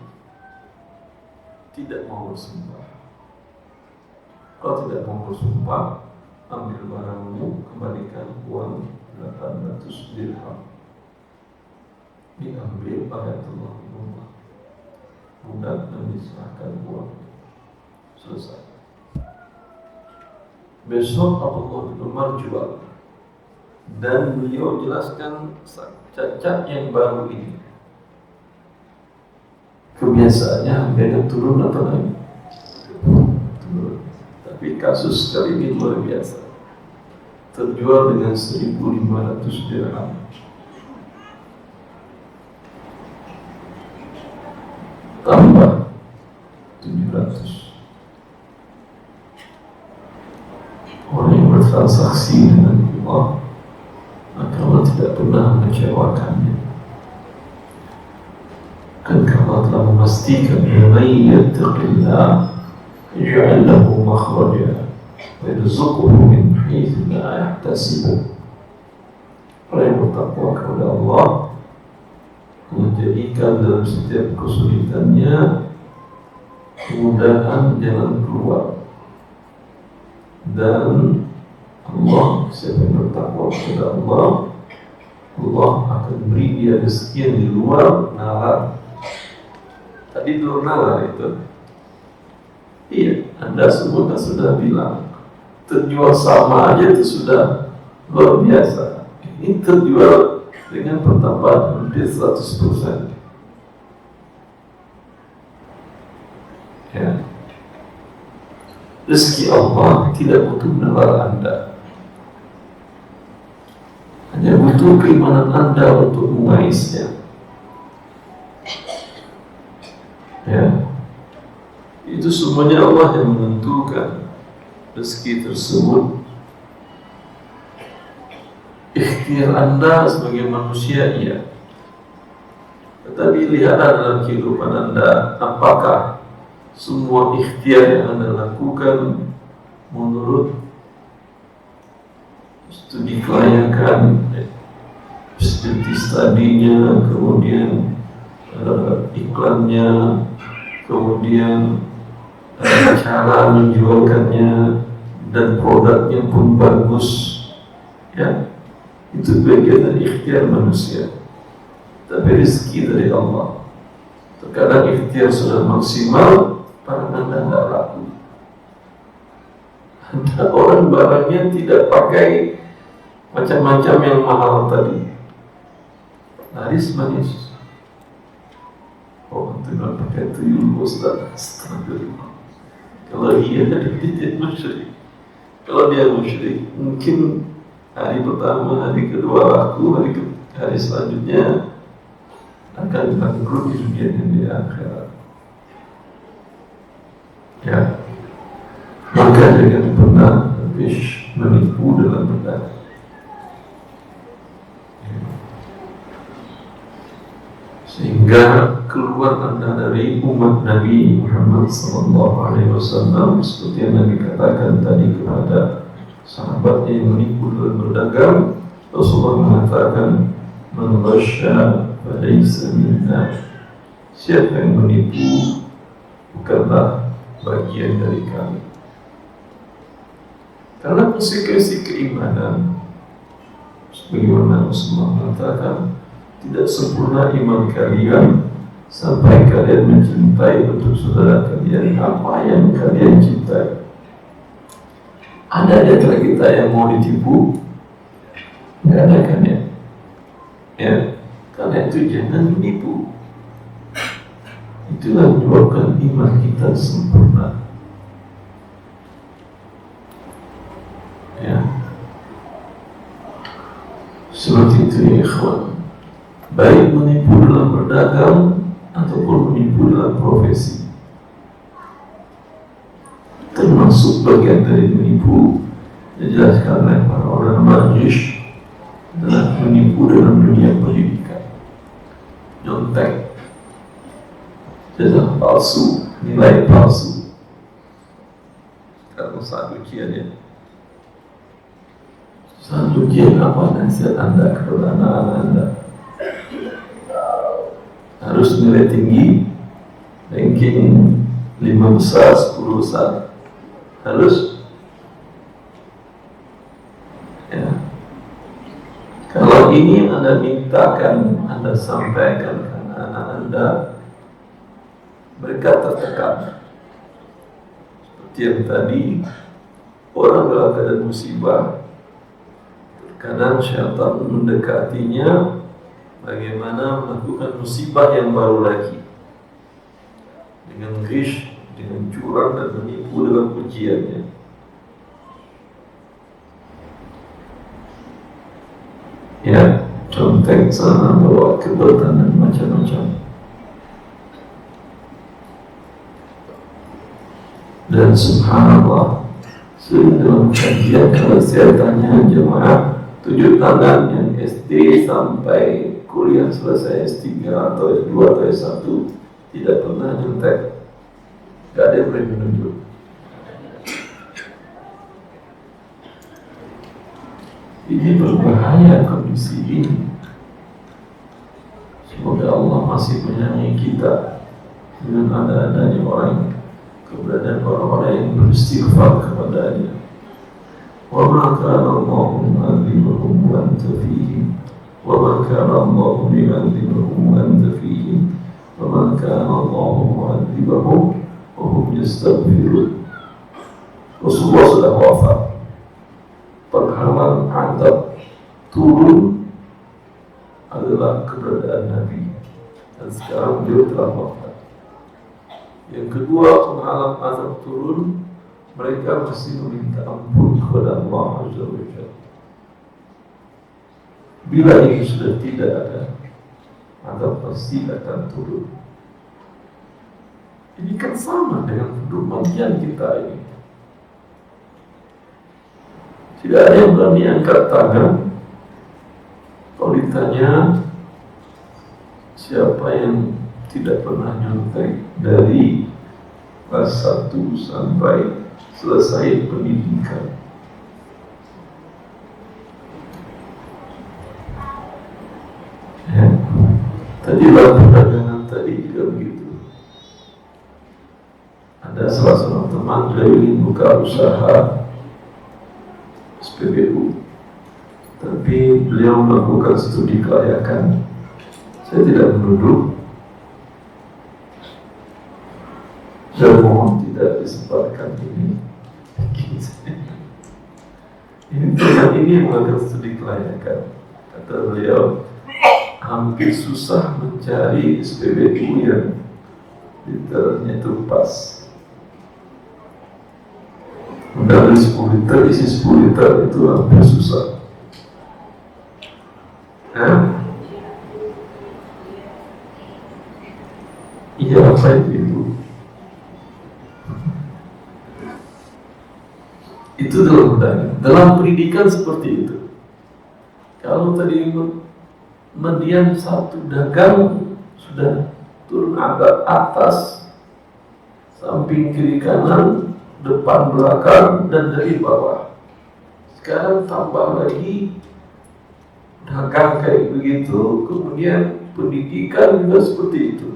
tidak mau bersumpah. Kalau tidak mau bersumpah, ambil barangmu, kembalikan uang 800 dirham. Diambil ayatullah bin Umar, budak dan diserahkan uang. Selesai. Besok Abdullah bin Umar jual, dan beliau jelaskan cacat yang baru ini. Kebiasaannya harganya turun atau naik? Turun. Tapi kasus kali ini luar biasa. Terjual dengan 1.500 dirham. Tambah 700. Orang yang bertransaksi dengan Allah, maka Allah tidak pernah mengecewakannya. Kan Allah telah memastikan man yattaqillah yaj'al lahu makhraja wa yarzuqhu min haitsu la yahtasib. Orang yang bertakwa kepada Allah menjadikan dalam setiap kesulitannya kemudahan jalan keluar. Dan Allah, siapa yang bertakwa kepada Allah, Allah akan beri dia rezeki yang di luar nalar. Tadi di luar nalar itu, iya, Anda semua kan sudah bilang terjual sama aja itu sudah luar biasa. Ini terjual dengan pertambahan hampir 100%. Ya. Rezeki Allah tidak butuh nalar Anda, hanya butuh keimanan Anda untuk mengaisnya. Ya, itu semuanya Allah yang menentukan rezeki tersebut. Ikhtiar Anda sebagai manusia, iya, tetapi lihatlah dalam kehidupan Anda, apakah semua ikhtiar yang Anda lakukan menurut studi kelayakan, studinya, kemudian iklannya, kemudian cara menjualkannya, dan produknya pun bagus, ya, itu bagian dari ikhtiar manusia. Tapi rezeki dari Allah. Terkadang ikhtiar sudah maksimal, barang Anda tidak laku. Ada orang barangnya tidak pakai macam-macam yang mahal tadi, laris manis. Oh, tidak pakai tuyul Ustaz. Astagfirullah. Kalau iya, dia musyrik. Kalau dia musyrik, mungkin hari pertama, hari kedua laku, hari selanjutnya akan bangkrut di dunia dan di akhirat. Ya, maka jangan pernah menipu dalam berdagang. sehingga keluar Anda dari umat Nabi Muhammad SAW, seperti yang Nabi katakan tadi kepada sahabat yang menipu dalam berdagang. Rasulullah mengatakan, "Man ghasya falaysa minna." Siapa yang menipu bukanlah bagian dari kami. Karena konsekuensi keimanan, sebagaimana Rasulullah mengatakan, tidak sempurna iman kalian sampai kalian mencintai untuk saudara kalian apa yang kalian cintai. Ada di antara kita yang mau ditipu? Nggak ada kan ya? Ya, karena itu jangan menipu. Itulah menyebabkan iman kita sempurna. Ya, seperti itu ya ikhwan. Baik menipu dalam berdagang ataupun menipu dalam profesi, termasuk bagian dari menipu dijelaskan oleh para ulama majlis adalah menipu dalam dunia pendidikan, nyontek, jasa palsu, nilai palsu. Kalau saat ujian ya, saat ujian apa nasihat Anda kepada anak-anak Anda? Harus nilai tinggi, ranking 5 besar, 10 besar, harus ya. Kalau ini yang Anda mintakan, Anda sampaikan ke anak-anak Anda, mereka tertekan. Seperti yang tadi, orang dalam keadaan musibah, terkadang syaitan mendekatinya bagaimana melakukan musibah yang baru lagi dengan ghish, dengan curang dan menipu dalam ujiannya. Ya, contek sana bawa kebatan dan macam-macam. Dan subhanallah, sering dalam kajian kalau saya tanya jemaah 7 tangan yang SD sampai kuliah selesai S3 atau S2 atau S1 tidak pernah nyontek, gak ada yang boleh menunjuk. Ini berbahaya kondisi ini. Semoga Allah masih menyayangi kita dengan ada-adanya orang, keberadaan orang-orang yang beristighfar kepadanya. Wa ma kana Allahu mu'adzibahum wa anta fihim وَمَا كَانَ اللَّهُ لِيُعَذِّبَهُمْ وَأَنْتَ فِيهِمْ وَمَا كَانَ اللَّهُ مُعَذِّبَهُمْ وَهُمْ يَسْتَغْفِرُونَ. Rasulullah sudah wafat, penghalang azab turun adalah keberadaan Nabi, dan sekarang beliau telah wafat. Yang kedua, penghalang azab turun, mereka mesti meminta ampun kepada Allah Azza wa Jalla. Bila ini sudah tidak ada, maka pasti akan turun. Ini kan sama dengan pedoman kita ini. Tidak ada yang berani angkat tangan kalau ditanya siapa yang tidak pernah nyontek dari kelas 1 sampai selesai pendidikan. Ya. Tadi dalam perdagangan tadi juga begitu. Ada salah seorang teman beliau ingin buka usaha SPBU, tapi beliau melakukan studi kelayakan. Saya tidak menuduh dan mohon tidak disempatkan ini. Ini teman ini melakukan studi kelayakan. Kata beliau, hampir susah mencari SPBU yang liternya itu pas. Dari 10 liter, isi 10 liter itu hampir susah. Iya, apa itu? Itu dalam undangan. Dalam pendidikan seperti itu. Kalau tadi mendiam satu dagang
sudah turun agak atas, samping kiri kanan, depan belakang, dan dari bawah. Sekarang tambah lagi dagang kayak begitu, kemudian pendidikan juga seperti itu.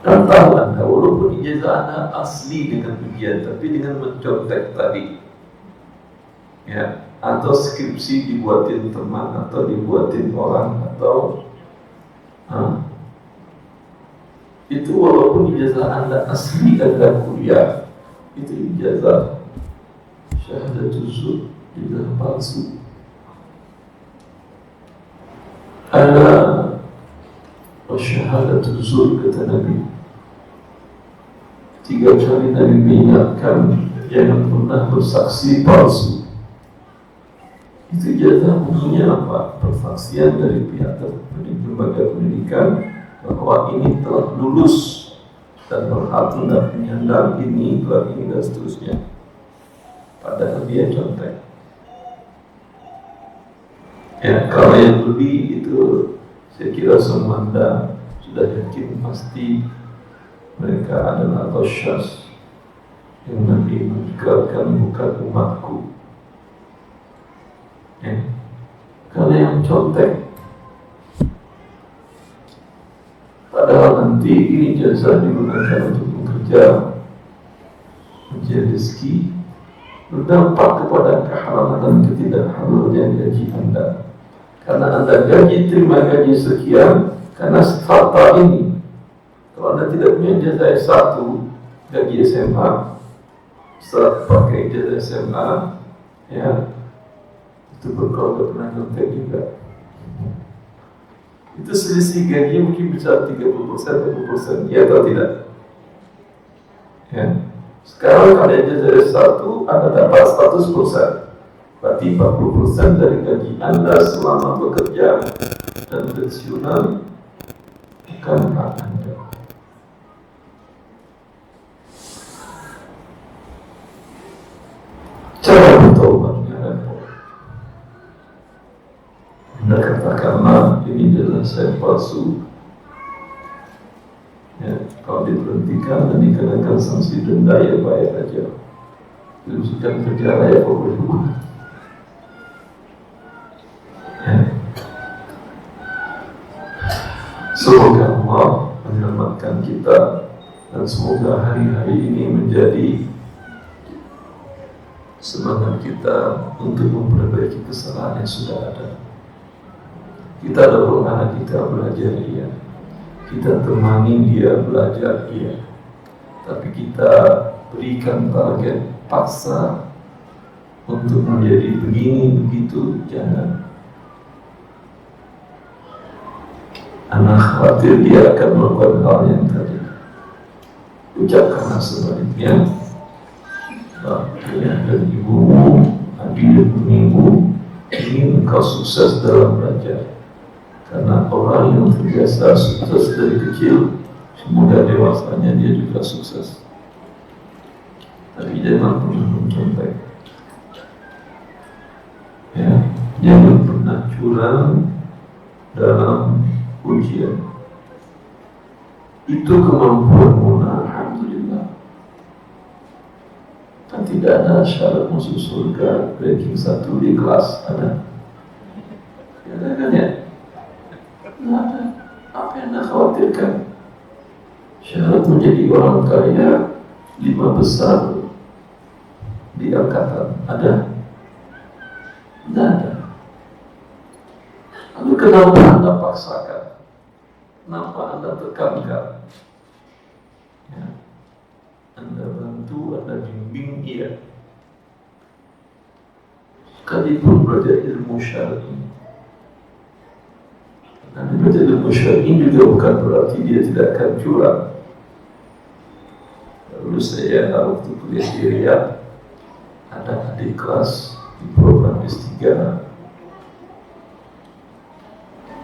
Dan tahu Anda, walaupun ijazah Anda asli dengan ujian, tapi dengan mencontek tadi, ya, atau skripsi dibuatin teman, atau dibuatin orang, atau itu walaupun ijazah Anda asli adalah kuliah, itu ijazah syahadatul zur, ijazah palsu. Ada syahadatul zur, kata Nabi, 3 kali Nabi mengingatkan jangan pernah bersaksi palsu. Itu ijazah bunyinya apa? Persaksian dari pihak lembaga pendidikan bahwa ini telah lulus dan berhak hendak menyandang ini, gelar ini, dan seterusnya. Padahal dia contek. Ya, kalau yang lebih itu saya kira semua Anda sudah yakin pasti mereka adalah ghasyas yang Nabi mengikrarkan bukan umatku. Ya. Kalau yang contek, padahal nanti ini jasa digunakan untuk bekerja, mencari rezeki, berdampak kepada kehalalan dan ketidakhalalan gaji Anda. Karena Anda terima gaji sekian karena strata ini. Kalau Anda tidak punya ijazah S1, gaji SMA, setelah pakai ijazah SMA, ya, itu berkorban pernah nyontek juga. Itu selisih gaji mungkin bisa 30%, 40%, ya atau tidak? Ya. Sekarang kalau ijazah S1, Anda dapat 100%, berarti 40% dari gaji Anda selama bekerja dan pensiunan bukan hak Anda. Cara bertobatnya repot. Anda katakanlah ini jelas saya palsu. Ya, kalau diberhentikan dan dikenakan sanksi denda, ya bayar aja. Dimasukkan penjara, ya pokoknya. Ya. Semoga Allah menyelamatkan kita dan semoga hari-hari ini menjadi semangat kita untuk memperbaiki kesalahan yang sudah ada. Kita dorong anak kita belajar, iya. Kita temani dia belajar, iya. Tapi kita berikan target paksa untuk menjadi begini begitu, jangan. Anak khawatir dia akan melakukan hal yang tadi. Ucapkanlah sebaliknya. Ya, dan ibumu, adik dan ibumu ingin engkau sukses dalam belajar. Karena orang yang terbiasa sukses dari kecil, semoga dewasanya dia juga sukses. Tapi jangan pernah mencontek. Ya, jangan pernah curang dalam ujian. Itu kemampuanmu, alhamdulillah. Kan tidak ada syarat masuk surga ranking 1 di kelas, ada? Tidak ada kan ya? Tidak ada. Apa yang Anda khawatirkan? Syarat menjadi orang kaya 5 besar di angkatan, ada? Tidak ada. Lalu kenapa Anda paksakan? Kenapa Anda tekankan? Ya. Anda bantu, Anda bimbing, iya. Sekalipun belajar ilmu syar'i. Karena belajar ilmu syar'i juga bukan berarti dia tidak akan curang. Lalu saya waktu kuliah di Riyadh, ada adik kelas di program S3,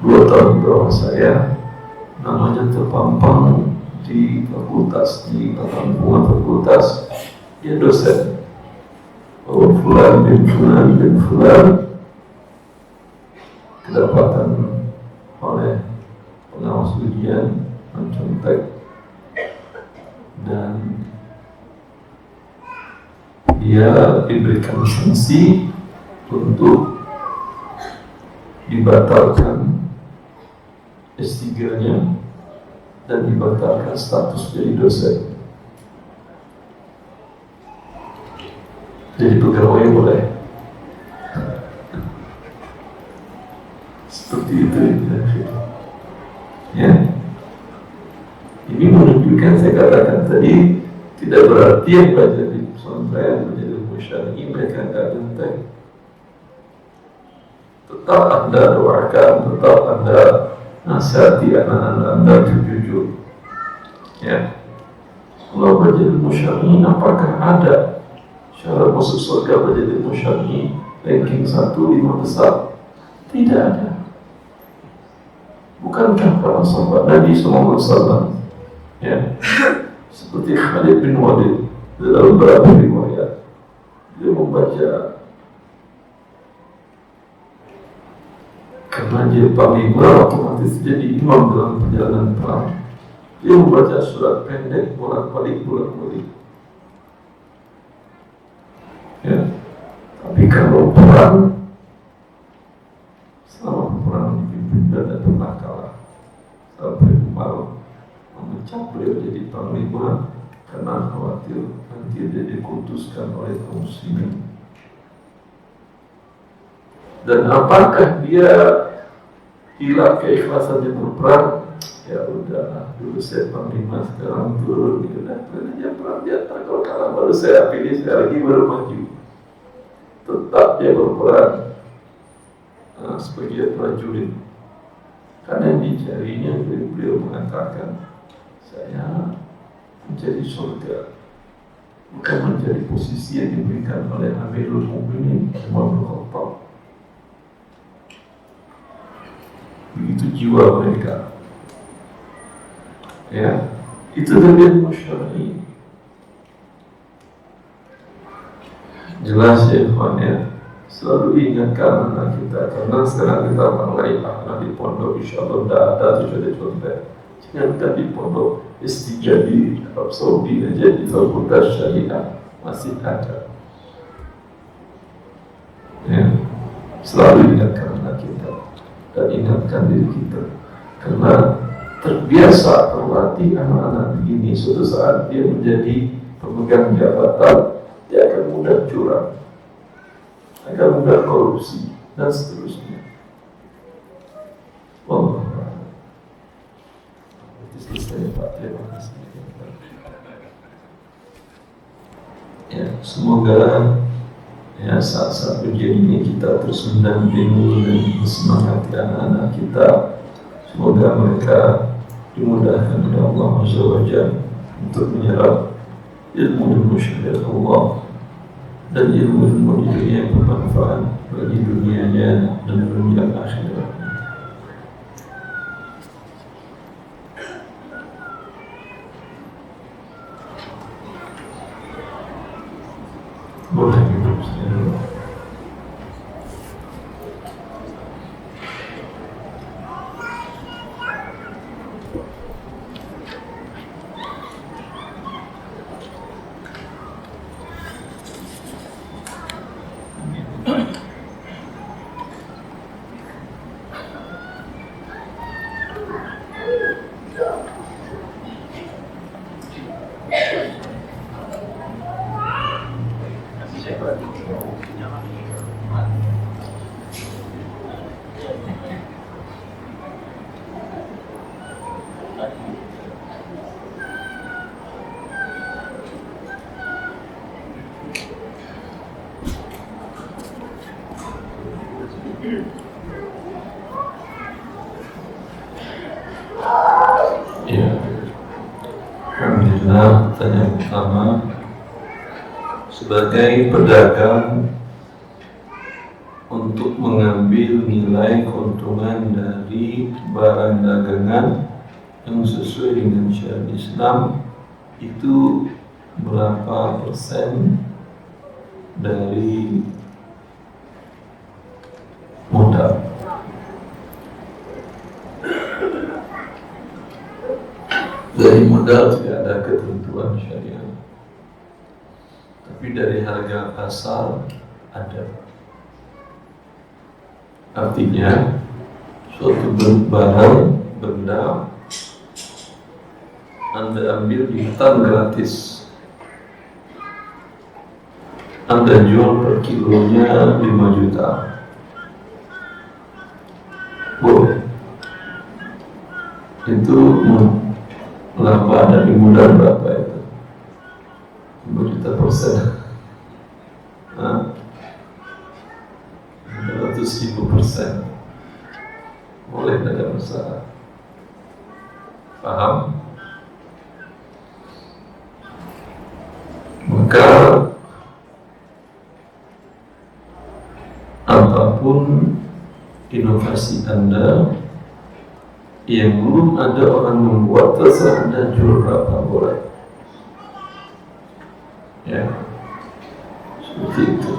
2 tahun di bawah saya, namanya terpampang di fakultas, di hubungan fakultas, dia dosen. Bahwa fulan bin fulan bin fulan kedapatan oleh pengawas ujian mencontek dan dia diberikan sanksi untuk dibatalkan S3-nya dan dibatalkan status jadi dosen. Jadi pegawai boleh. Seperti itu ya. Ini menunjukkan, saya katakan tadi, tidak berarti yang belajar di pesantren menjadi musyari mereka nggak genteng. Tetap Anda doakan, tetap Anda nasihati anak-anak Anda jujur. Ya, kalau belajar musyari, apakah ada syarat masuk surga belajar musyari ranking 1 5 besar? Tidak ada. Bukankah para sahabat Nabi SAW, ya, seperti Khalid bin Walid dalam beberapa riwayat, dia membaca, karena dia panglima otomatis jadi imam dalam perjalanan perang, dia membaca surat pendek bolak-balik. Ya, tapi kalau perang, selama perang dipimpin dan tidak pernah kalah, sampai Umar memecat beliau jadi panglima karena khawatir nanti dia dikultuskan oleh kaum muslimin. Dan apakah dia hilang keikhlasannya berperang? Ya udahlah, dulu saya panglima, sekarang turun, udah aja perang, dia kalau kalah baru saya pilih, saya lagi baru maju. Tetap dia berperang sebagai prajurit, karena yang dicarinya, beliau mengatakan, saya mencari surga, bukan mencari posisi yang diberikan oleh Amirul Mukminin Umar bin Khattab. Begitu jiwa mereka. Ya, itu dari musyari. Jelas ya, Ikhwan, ya. Selalu ingatkan anak kita, karena sekarang kita mulai anak di pondok, insya Allah tidak ada contoh-contoh. Jangan di pondok S3 di Arab Saudi aja di Fakultas Syariah masih ada. Ya, selalu ingatkan anak kita dan ingatkan diri kita, karena terbiasa terlatih anak-anak begini, suatu saat dia menjadi pemegang jabatan, dia akan mudah curang, akan mudah korupsi dan seterusnya. Allah. Selesai Pak, terima kasih. Ya, semoga ya saat-saat ujian ini kita terus mendampingi dan mensemangati anak-anak kita. Semoga mereka dimudahkan oleh Allah Azza wa Jalla untuk menyerap ilmu syariat Allah dan ilmu di dunia yang bermanfaat bagi dunianya dan dunia akhirat. Boleh hidup saya dulu. Ya, alhamdulillah. Pertanyaan pertama, sebagai pedagang untuk mengambil nilai keuntungan dari barang dagangan yang sesuai dengan syariat Islam, itu berapa persen dari modal? Dari modal tidak ada ketentuan syariah, tapi dari harga pasar ada. Artinya suatu barang, benda Anda ambil di hutan gratis, Anda jual per kilonya 5 juta, boleh. Itu laba dari modal berapa itu? 5 juta persen. 500.000%. Boleh, tidak ada masalah. Paham? Maka apapun inovasi Anda yang belum ada orang membuat, terserah Anda jual berapa boleh. Ya, seperti itu.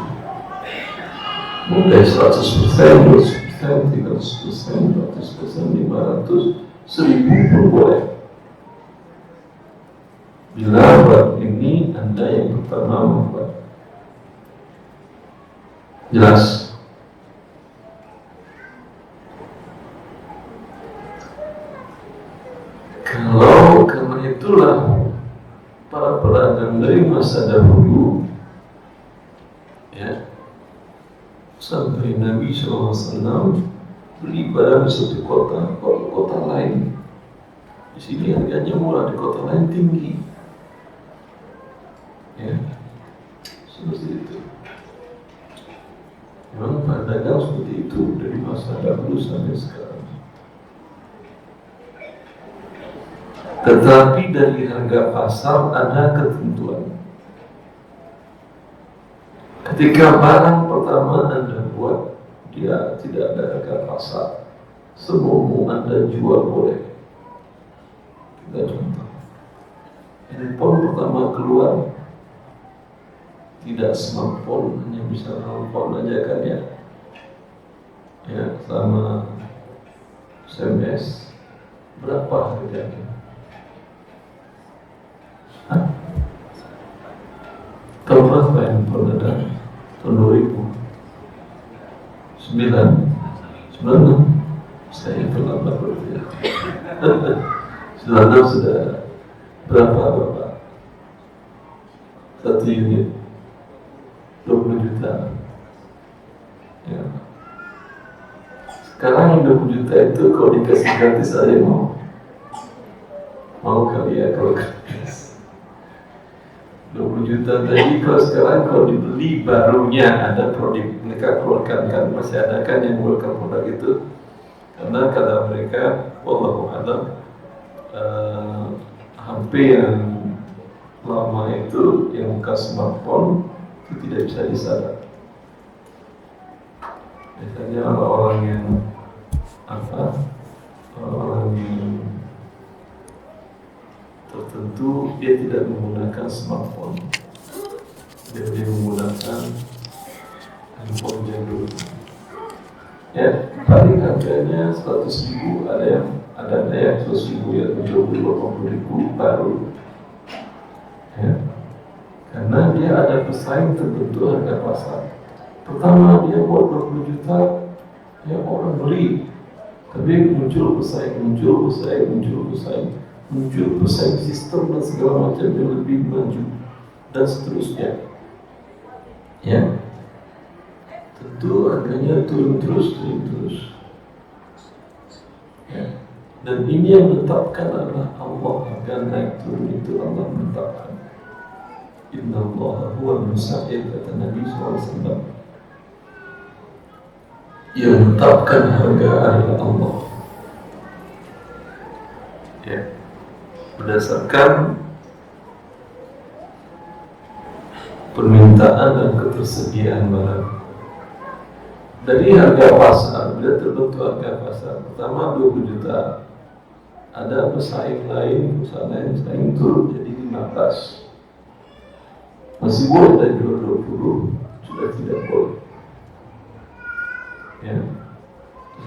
Mulai 100%, 200%, 300%, 400%, 500, 1000 pun boleh. Bila barang ini Anda yang pertama membuat. Jelas? Kalau karena itulah para pedagang dari masa dahulu, ya, sampai Nabi SAW beli barang di suatu kota, kota lain. Di sini harganya murah, di kota lain tinggi. Ya, seperti itu. Memang pedagang seperti itu dari masa dahulu sampai sekarang. Tetapi dari harga pasar ada ketentuan. Ketika barang pertama Anda buat, dia tidak ada harga pasar, semua Anda jual boleh. Kita contoh, handphone pertama keluar, tidak smartphone, hanya bisa telepon aja kan ya, ya, sama SMS. Berapa harganya? Tahu berapa handphone ada? Tahun 2009, saya terlambat berpikir. 96 sudah berapa Bapak? 1 unit 20 juta. Ya. Sekarang 20 juta itu kalau dikasih gratis ada yang mau kali ya kalau gratis. 20 juta tadi kalau sekarang kalau dibeli barunya ada produk mereka keluarkan kan, masih ada kan yang mengeluarkan produk itu, karena kata mereka wallahu a'lam, HP yang lama itu yang bekas smartphone itu tidak bisa disadap. Biasanya orang yang orang yang tertentu dia tidak menggunakan smartphone, dia menggunakan handphone jadul. Ya, paling harganya 100.000, ada yang 100.000, ya 70-80.000 baru. Ya, karena dia ada pesaing tertentu harga pasar. Pertama dia buat 20 juta, ya orang beli, tapi muncul pesaing sistem dan segala macam yang lebih maju dan seterusnya. Ya, tentu harganya turun terus. Ya. Dan ini yang menetapkan adalah Allah. Harga naik turun itu Allah menetapkan. Inna Allah huwa musa'id, kata Nabi SAW. Yang menetapkan harga adalah Allah. Ya, berdasarkan permintaan dan ketersediaan barang. Dari harga pasar, bila terbentuk harga pasar pertama 20 juta, ada pesaing lain, perusahaan lain pesaing turun jadi 15, masih boleh dan jual 20, sudah tidak boleh. Ya,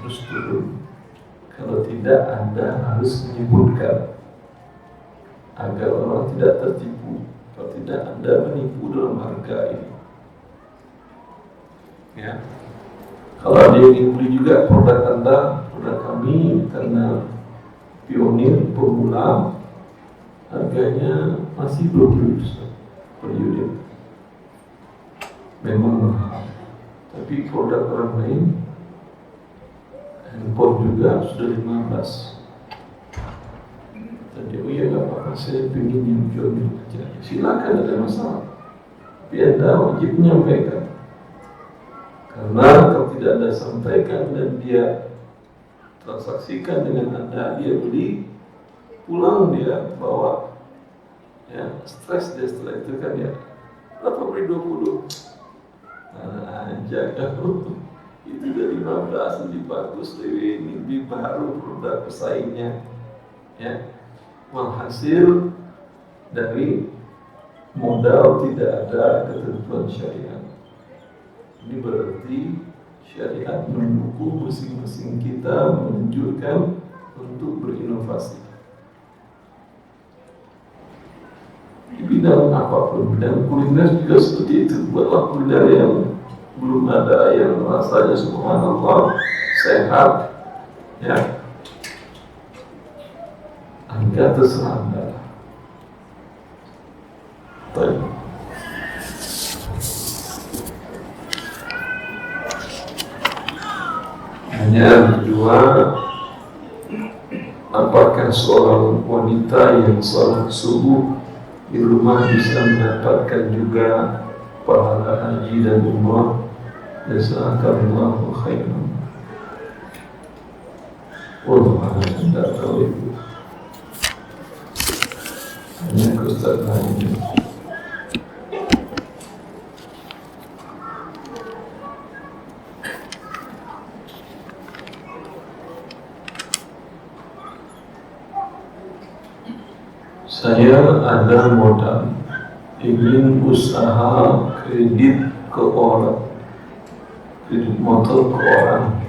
terus turun. Kalau tidak, Anda harus menyebutkan agar orang tidak tertipu, kalau tidak Anda menipu dalam harga ini. Ya. Kalau ada yang ingin beli juga produk Anda, produk kami, karena pionir, pemula, harganya masih 20 juta per unit. Memang mahal, tapi produk orang lain, handphone juga sudah 15. Tadi, oh iya gak apa-apa, saya ingin yang pionir aja. Silakan, ada masalah. Tapi Anda wajib menyampaikan. Karena kalau tidak Anda sampaikan dan dia transaksikan dengan Anda, dia beli, pulang dia bawa, ya stres dia setelah itu kan ya, berapa beli 20? Nah, aja kalau itu dari 15 lebih bagus, ini lebih baru produk pesaingnya, ya. Hasil dari modal tidak ada ketentuan syariat. Ini berarti syariat mendukung masing-masing kita menunjukkan untuk berinovasi di bidang apapun. Bidang kuliner juga seperti itu. Buatlah kuliner yang belum ada, yang rasanya subhanallah sehat, ya. Harga terserah Anda. Baik. Yang kedua, apakah seorang wanita yang salat subuh di rumah bisa mendapatkan juga pahala haji dan umrah? Jazakallahu khairan. Wallahu a'lam. Tidak tahu itu. Hanya ke Ustaz lain. Saya ada modal, ingin usaha kredit ke orang, kredit motor ke orang.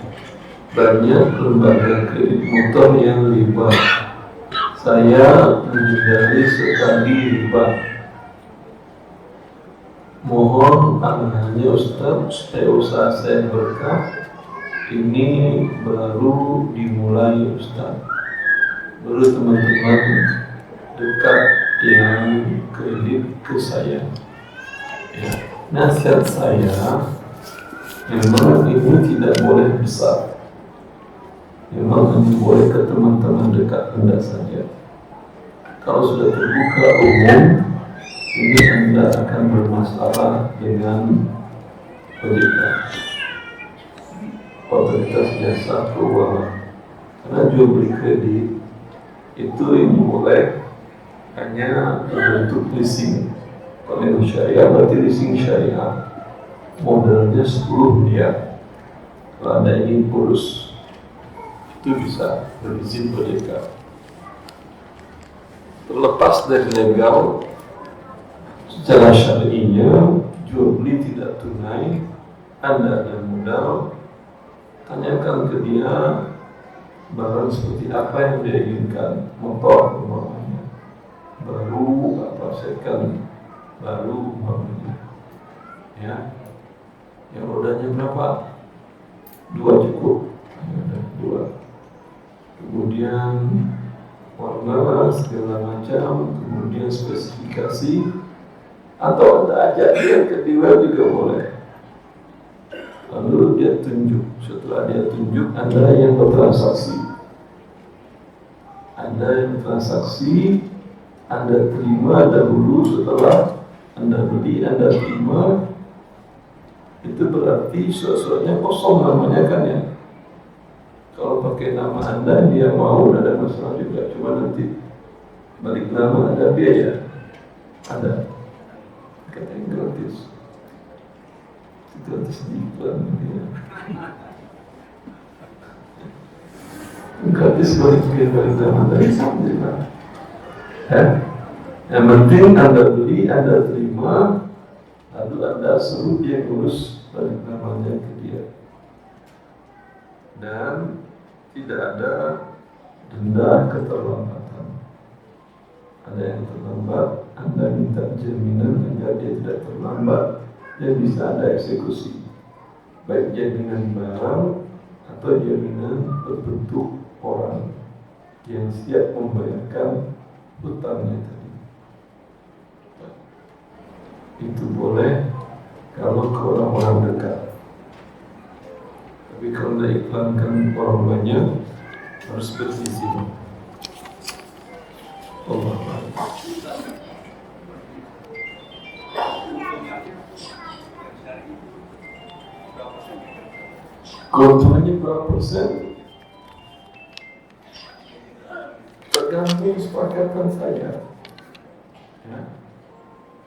Banyak lembaga kredit motor yang riba. Saya menghindari sekali riba. Mohon arahannya Ustaz supaya usaha saya berkah. Ini baru dimulai Ustaz. Baru teman-teman dekat yang kredit ke saya, ya. Nasihat saya, memang ini tidak boleh besar, memang hanya boleh ke teman-teman dekat Anda saja. Kalau sudah terbuka umum, ini Anda akan bermasalah dengan OJK, Otoritas Jasa Keuangan, karena jual beli kredit itu yang boleh hanya berbentuk leasing. Kalau yang syariah berarti leasing syariah, modalnya 10 miliar. Kalau Anda ingin kurus, itu bisa berizin OJK. Terlepas dari legal, secara syariahnya jual beli tidak tunai, Anda ada modal, tanyakan ke dia barang seperti apa yang dia inginkan, motor umpamanya baru, apa second baru umpamanya, ya, yang rodanya berapa? 2 cukup, ada 2. Kemudian warna segala macam, kemudian spesifikasi, atau Anda ajak dia ke dealer juga boleh. Lalu dia tunjuk, setelah dia tunjuk Anda yang bertransaksi, Anda yang transaksi, Anda terima dahulu, setelah Anda beli, Anda terima. Itu berarti surat-suratnya kosong namanya kan ya. Kalau pakai nama Anda, dia mau, ada masalah juga. Cuma nanti balik nama ada biaya, ada. Katanya gratis. Gratis di iklan ya. Gratis balik nama dari Alhamdulillah. Yang penting Anda beli, Anda terima, lalu Anda suruh dia urus balik namanya ke dia, dan tidak ada denda keterlambatan. ada yang terlambat, Anda minta jaminan agar dia tidak terlambat dan bisa ada eksekusi, baik jaminan barang atau jaminan berbentuk orang yang siap membayarkan hutangnya tadi. Itu boleh kalau ke orang-orang dekat. Tapi kalau anda iklankan orang banyak, harus berizin. Allah Akbar. Keuntungannya berapa persen? Tergantung kesepakatan saya. Ya.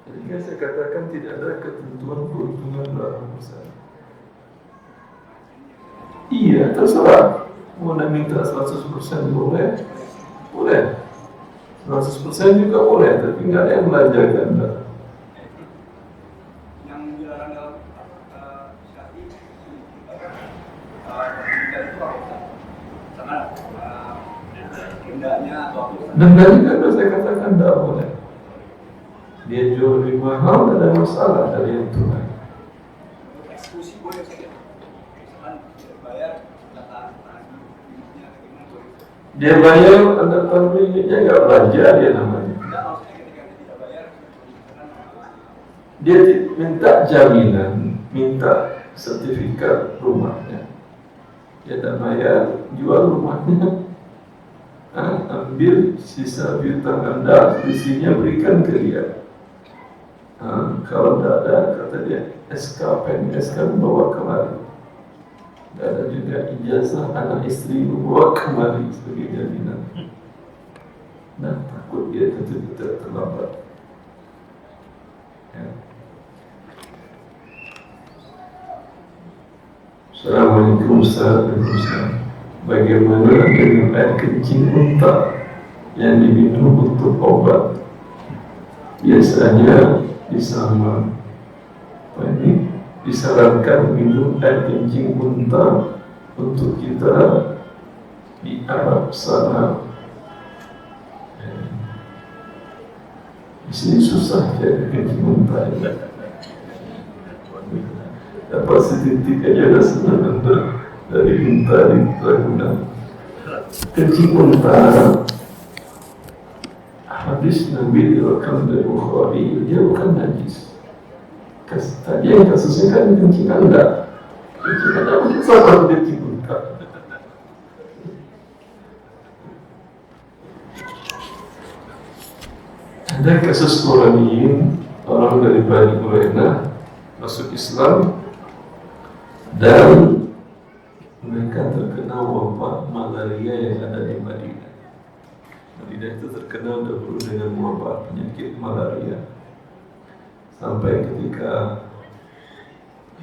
Jadi saya katakan tidak ada ketentuan keuntungan berapa persen. Iya, terserah. Mau anda minta 100% boleh, boleh. 100% juga boleh, tapi nggak ada yang belajar Anda.
Yang dilarang dalam syar'i sama dendanya atau apa?
Dendanya kan saya katakan tidak boleh. Dia jual lebih mahal, tidak ada masalah dari yang tunai.
Eksekusi boleh saja. Misalkan tidak bayar, data unitnya bagaimana boleh?
Dia bayar, Anda tahu unitnya nggak belanja dia namanya.
Tidak, maksudnya ketika dia tidak bayar, misalkan
Dia minta jaminan, minta sertifikat rumahnya. Dia tak bayar, jual rumahnya. Ambil sisa piutang Anda, sisinya berikan ke dia. Kalau tidak ada, kata dia, SK bawa kemari. Tidak ada juga ijazah anak istri bawa kemari sebagai jaminan. Nah, takut dia tentu tidak terlambat. Ya. Assalamualaikum warahmatullahi wabarakatuh. Bagaimana dengan air kencing unta yang diminum untuk obat? Biasanya disarankan minum air kencing unta untuk kita di Arab sana. Di sini susah cari kencing unta ya. Dapat setitik aja dah senang dari unta di Ragunan. Kencing unta, hadis Nabi diriwayatkan dari Bukhari, dia bukan najis. Tadi yang kasusnya kan kencing Anda. Kencing Anda mungkin sama kencing unta. Ada kasus orang dari Bani Qurainah masuk Islam dan mereka terkena wabah malaria yang ada di Madinah. Madinah itu terkenal dahulu dengan wabah penyakit malaria. Sampai ketika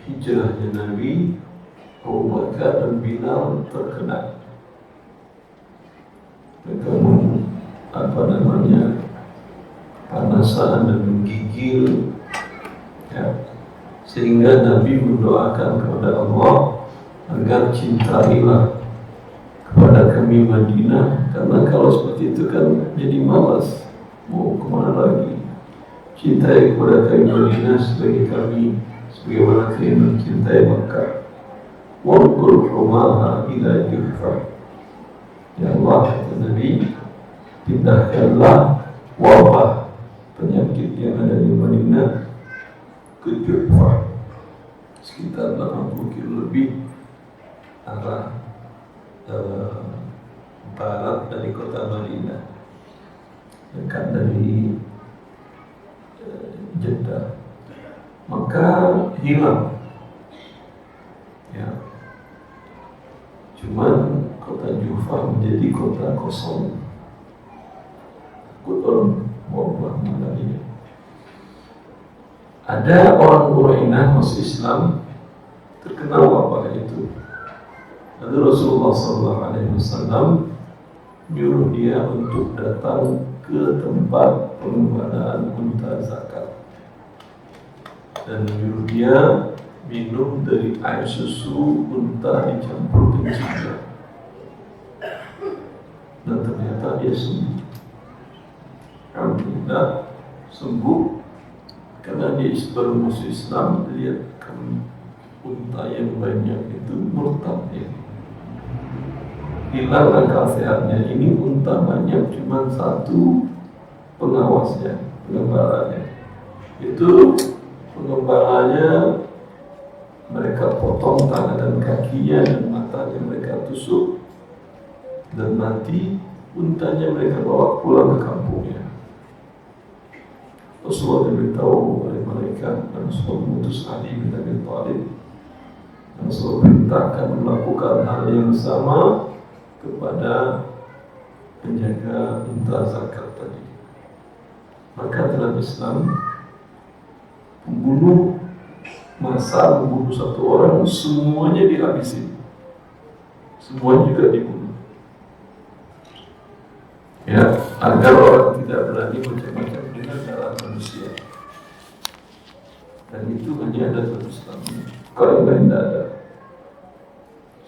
hijrahnya Nabi, Abu Bakar dan Bilal terkena. Mereka panasan dan menggigil, ya. Sehingga Nabi mendoakan kepada Allah agar cintailah kepada kami Madinah, karena kalau seperti itu kan jadi malas mau kemana lagi. Cintai kepada kami Madinah sebagai kami, sebagaimana kami mencintai Makkah. Waqul humaha ila Juhfa. Ya Allah, kata Nabi, pindahkanlah wabah penyakit yang ada di Madinah ke Juhfa, sekitar 80 kilo lebih arah barat dari kota Madinah, dekat dari Jeddah. Maka hilang, ya. Cuman kota Juhfa menjadi kota kosong. Takut wabah malaria. Ada orang Qurainah masuk Islam terkena wabah itu. Lalu Rasulullah SAW nyuruh dia untuk datang ke tempat pengembaraan unta zakat dan nyuruh dia minum dari air susu unta dicampur kencingnya. Dan ternyata dia sembuh. sudah sembuh karena dia baru masuk Islam, lihat kan unta yang banyak itu murtad ya, hilang akal sehatnya. Ini unta banyak, cuma satu pengawasnya, pengembalanya. Itu pengembalanya mereka potong tangan dan kakinya dan matanya mereka tusuk dan mati. Untanya mereka bawa pulang ke kampungnya. Rasulullah diberitahu oleh malaikat dan Rasulullah mengutus Ali bin Abi Thalib. Rasulullah perintahkan melakukan hal yang sama kepada penjaga unta zakat tadi. Maka dalam Islam, pembunuh massal membunuh satu orang, semuanya dihabisi, semua juga dibunuh. Ya, agar orang tidak berani macam-macam dengan darah manusia. Dan itu hanya ada dalam Islam. Kalau yang lain tidak ada.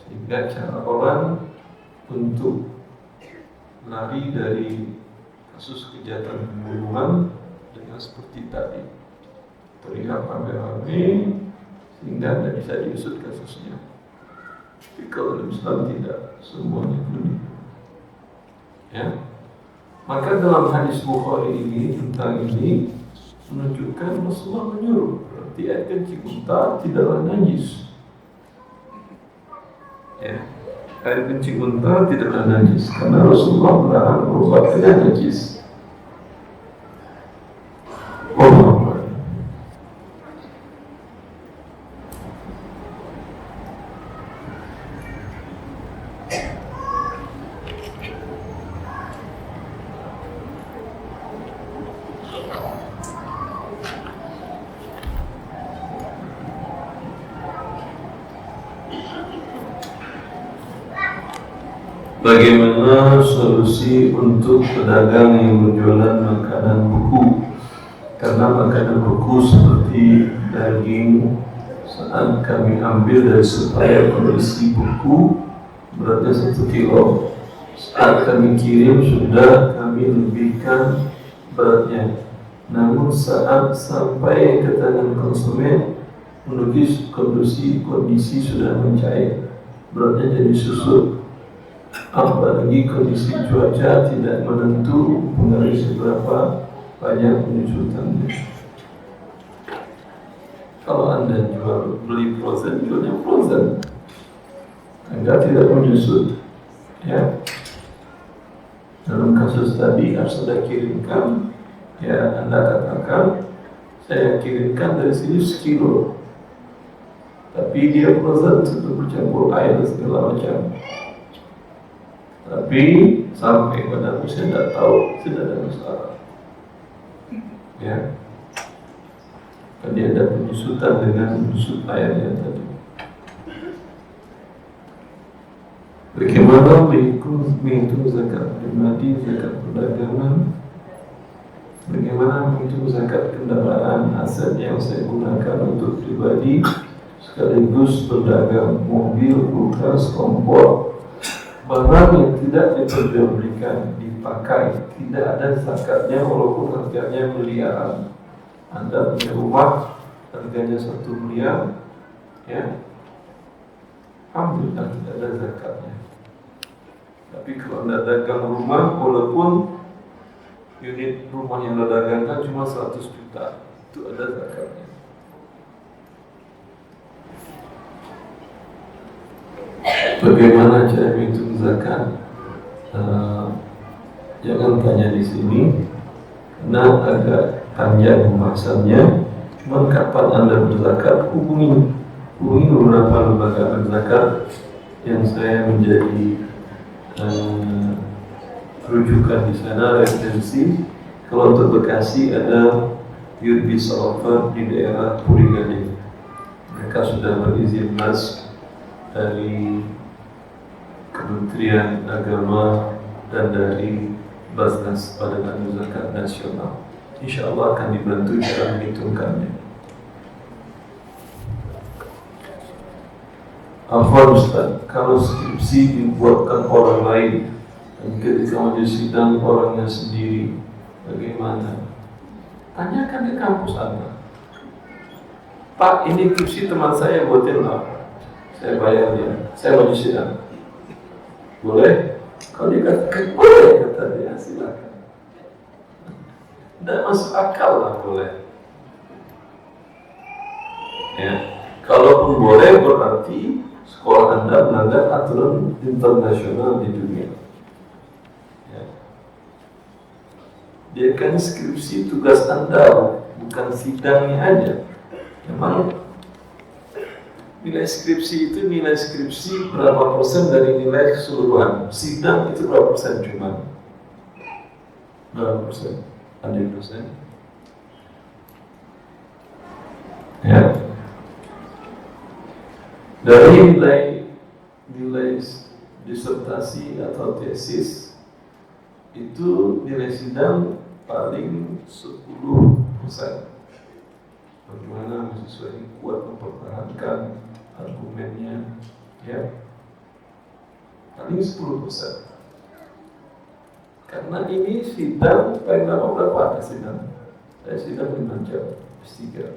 Sehingga cara orang untuk lari dari kasus kejahatan pembunuhan dengan seperti tadi, terlihat rame-rame sehingga tidak bisa diusut kasusnya. Tapi kalau dalam Islam tidak, semuanya dibunuh. Ya. Maka dalam hadis Bukhari ini tentang ini menunjukkan Rasulullah menyuruh, berarti air kencing unta tidaklah najis. Ya, air kencing unta tidaklah najis karena Rasulullah melarang merupakannya najis. Bagaimana solusi untuk pedagang yang berjualan makanan beku? Karena makanan beku seperti daging, saat kami ambil dari supplier kondisi beku beratnya 1 kilo, saat kami kirim sudah kami lebihkan beratnya. Namun saat sampai ke tangan konsumen menunjukkan kondisi sudah mencair, beratnya jadi susut. Apalagi kondisi cuaca tidak menentu, mengenai seberapa banyak penyusutannya. Kalau Anda beli frozen, jualnya frozen, Anda tidak menyusut. Ya. Dalam kasus tadi harus Anda kirimkan, ya Anda katakan saya kirimkan dari sini 1 kilo, tapi dia frozen sudah bercampur air dan segala macam. Tapi sampai pada saya tidak tahu, tidak ada masalah. Ya, dia ada penyusutan dengan menyusut airnya tadi. Bagaimana menghitung zakat pribadi, zakat perdagangan? Bagaimana menghitung zakat kendaraan, aset yang saya gunakan untuk pribadi sekaligus berdagang, mobil, kulkas, kompor, barang yang tidak diperjualbelikan, dipakai, tidak ada zakatnya walaupun harganya miliaran. Anda punya rumah harganya 1 miliar, ya, alhamdulillah tidak ada zakatnya. Tapi kalau Anda dagang rumah, walaupun unit rumah yang Anda dagangkan cuma 100 juta, itu ada zakatnya. Bagaimana cara menghitung zakat? Jangan tanya di sini, karena agak panjang pembahasannya. Cuma kapan Anda berzakat, hubungi beberapa lembaga berzakat yang saya menjadi rujukan di sana, referensi. Kalau untuk Bekasi ada Yudbi Salafat di daerah Purigade. Mereka sudah berizin nas dari Kementerian Agama dan dari Basnas Badan Zakat Nasional. Insya Allah akan dibantu cara menghitungkannya. Afwan Ustaz, kalau skripsi dibuatkan orang lain dan ketika majelis sidang orangnya sendiri, bagaimana? tanyakan ke kampus Anda. Pak, ini kursi teman saya buatin apa? Saya bayar dia, saya maju sidang. Boleh? Kalau dia katakan boleh, kata dia, silakan. Tidak masuk akal lah boleh. Ya, kalaupun boleh berarti sekolah Anda melanggar aturan internasional di dunia. Ya. Dia kan skripsi tugas Anda, bukan sidangnya aja. Memang nilai skripsi itu nilai skripsi berapa persen dari nilai keseluruhan. Sidang itu berapa persen cuma? Berapa persen? 100%. Ya. Dari nilai disertasi atau tesis itu nilai sidang paling 10%. Bagaimana mahasiswa ini kuat mempertahankan argumennya, ya, paling 10%. Karena ini sidang paling lama berapa sidang? Saya sidang 5 jam, S3.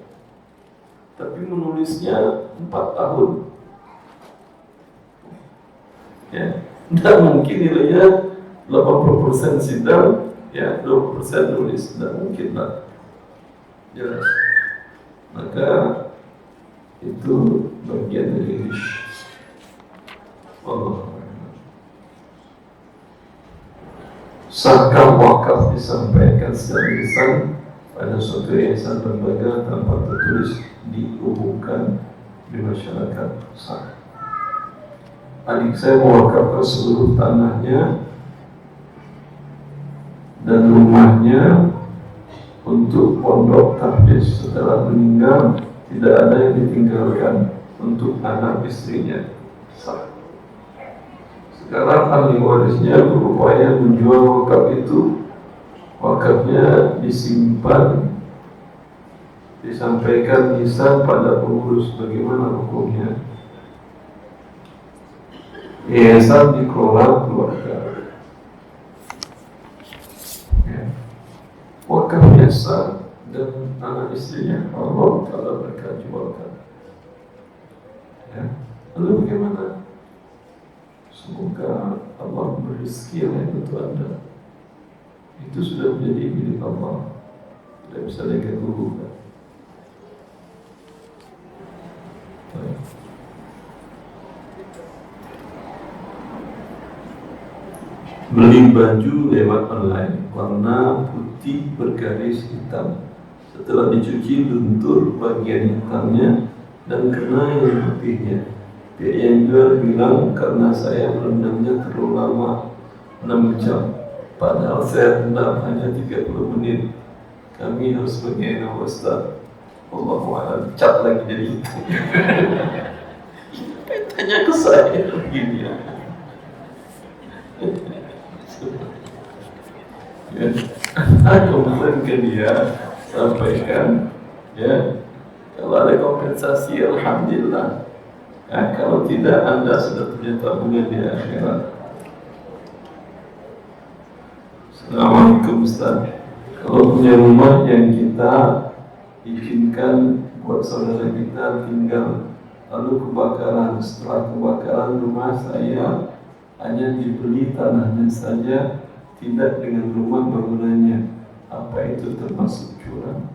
Tapi menulisnya 4 tahun. Ya, tidak mungkin nilainya 80% sidang, ya 20% nulis, tidak mungkin lah. Jelas. Maka itu bagian dari Allah. Sahkah wakaf disampaikan secara lisan pada suatu yayasan lembaga tanpa tertulis diumumkan di masyarakat? Sah. Adik saya mewakafkan seluruh tanahnya dan rumahnya untuk pondok tahfiz. Setelah meninggal tidak ada yang ditinggalkan untuk anak istrinya. Sah. Sekarang ahli warisnya berupaya menjual wakaf itu. Wakafnya disimpan, disampaikan lisan pada pengurus. Bagaimana hukumnya? Yayasan dikelola keluarga. Ya. Wakafnya sah dan anak istrinya Allah Ta'ala mereka jualkan. Ya. Lalu bagaimana? Semoga Allah memberi rezeki yang untuk Anda. Itu sudah menjadi milik Allah, tidak bisa diganggu. Beli baju lewat online warna putih bergaris hitam. Setelah dicuci luntur bagian hitamnya dan kena yang putihnya. Pihak yang jual bilang karena saya merendamnya terlalu lama, 6 jam. Padahal saya rendam hanya 30 menit. Kami harus bagaimana Ustaz? Allahu'alam. Cat lagi jadi itu. Tanya ke saya begini ya. Ya, kemudian ke dia sampaikan, ya, kalau ada kompensasi alhamdulillah. Ya, kalau tidak Anda sudah punya tabungan di akhirat. Assalamualaikum Ustaz. Kalau punya rumah yang kita izinkan buat saudara kita tinggal, lalu kebakaran. Setelah kebakaran rumah saya hanya dibeli tanahnya saja, tidak dengan rumah bangunannya. Apa itu termasuk curang?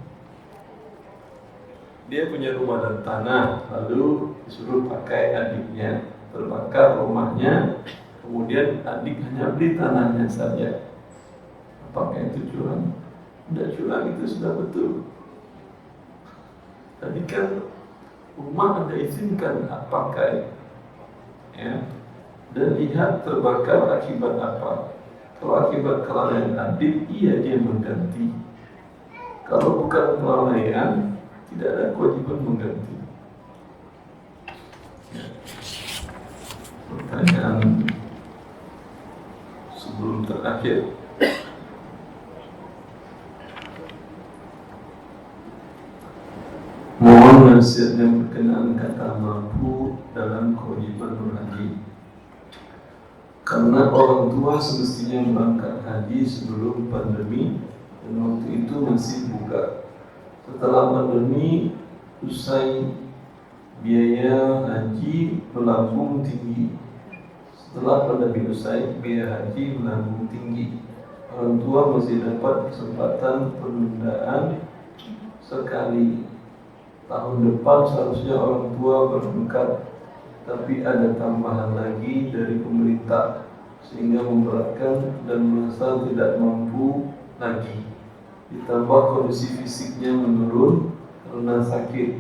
Dia punya rumah dan tanah, lalu disuruh pakai adiknya, terbakar rumahnya, kemudian adik hanya beli tanahnya saja. Apakah itu curang? Tidak curang, itu sudah betul. Tadi kan rumah Anda izinkan pakai, ya, dan lihat terbakar akibat apa. Kalau akibat kelalaian adik, iya dia mengganti. Kalau bukan kelalaian, tidak ada kewajiban mengganti. Ya. Pertanyaan sebelum terakhir. Mohon nasihat yang berkenaan kata mampu dalam kewajiban berhaji. Karena orang tua semestinya berangkat haji sebelum pandemi, dan waktu itu masih buka. Setelah pandemi, usai biaya haji melambung tinggi. Setelah pandemi usai, biaya haji melambung tinggi. Orang tua masih dapat kesempatan penundaan sekali. Tahun depan seharusnya orang tua berangkat, tapi ada tambahan lagi dari pemerintah sehingga memberatkan dan merasa tidak mampu lagi. Ditambah kondisi fisiknya menurun karena sakit.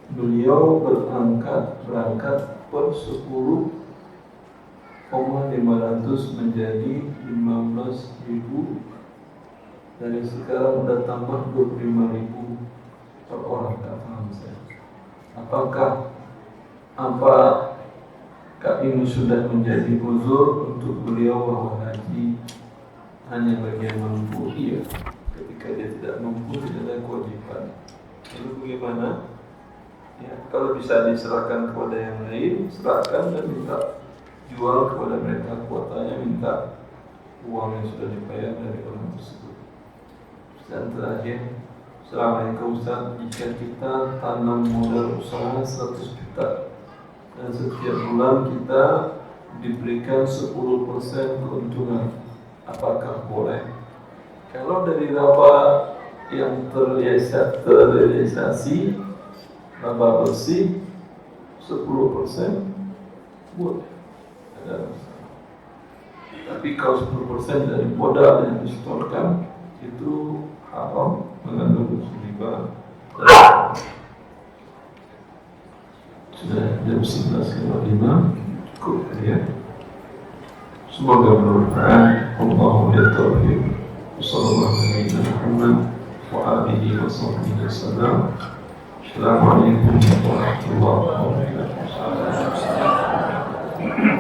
Beliau berangkat per 10,500 menjadi 15.000. Dari sekarang udah tambah 25.000 per orang. Tak paham saya. Apakah ini sudah menjadi uzur untuk beliau bahwa haji hanya bagi yang mampu? Iya. Ketika dia tidak mampu, tidak ada kewajiban. Lalu bagaimana? Ya, kalau bisa diserahkan kepada yang lain, serahkan dan minta jual kepada mereka kuotanya, minta uang yang sudah dibayar dari orang tersebut. Dan terakhir, Assalamualaikum Ustaz, jika kita tanam modal usaha 100 juta dan setiap bulan kita diberikan 10% keuntungan, apakah boleh? Kalau dari laba yang terrealisasi, laba bersih 10% boleh. Tapi kalau 10% dari modal yang disetorkan itu haram, mengandung riba. Sudah jam 11.55, cukup ya. Semoga bermanfaat. Allahu yatawfiq. Wassallallahu alaihi wa alihi wa sahbihi wasallam. Assalamualaikum warahmatullahi wabarakatuh.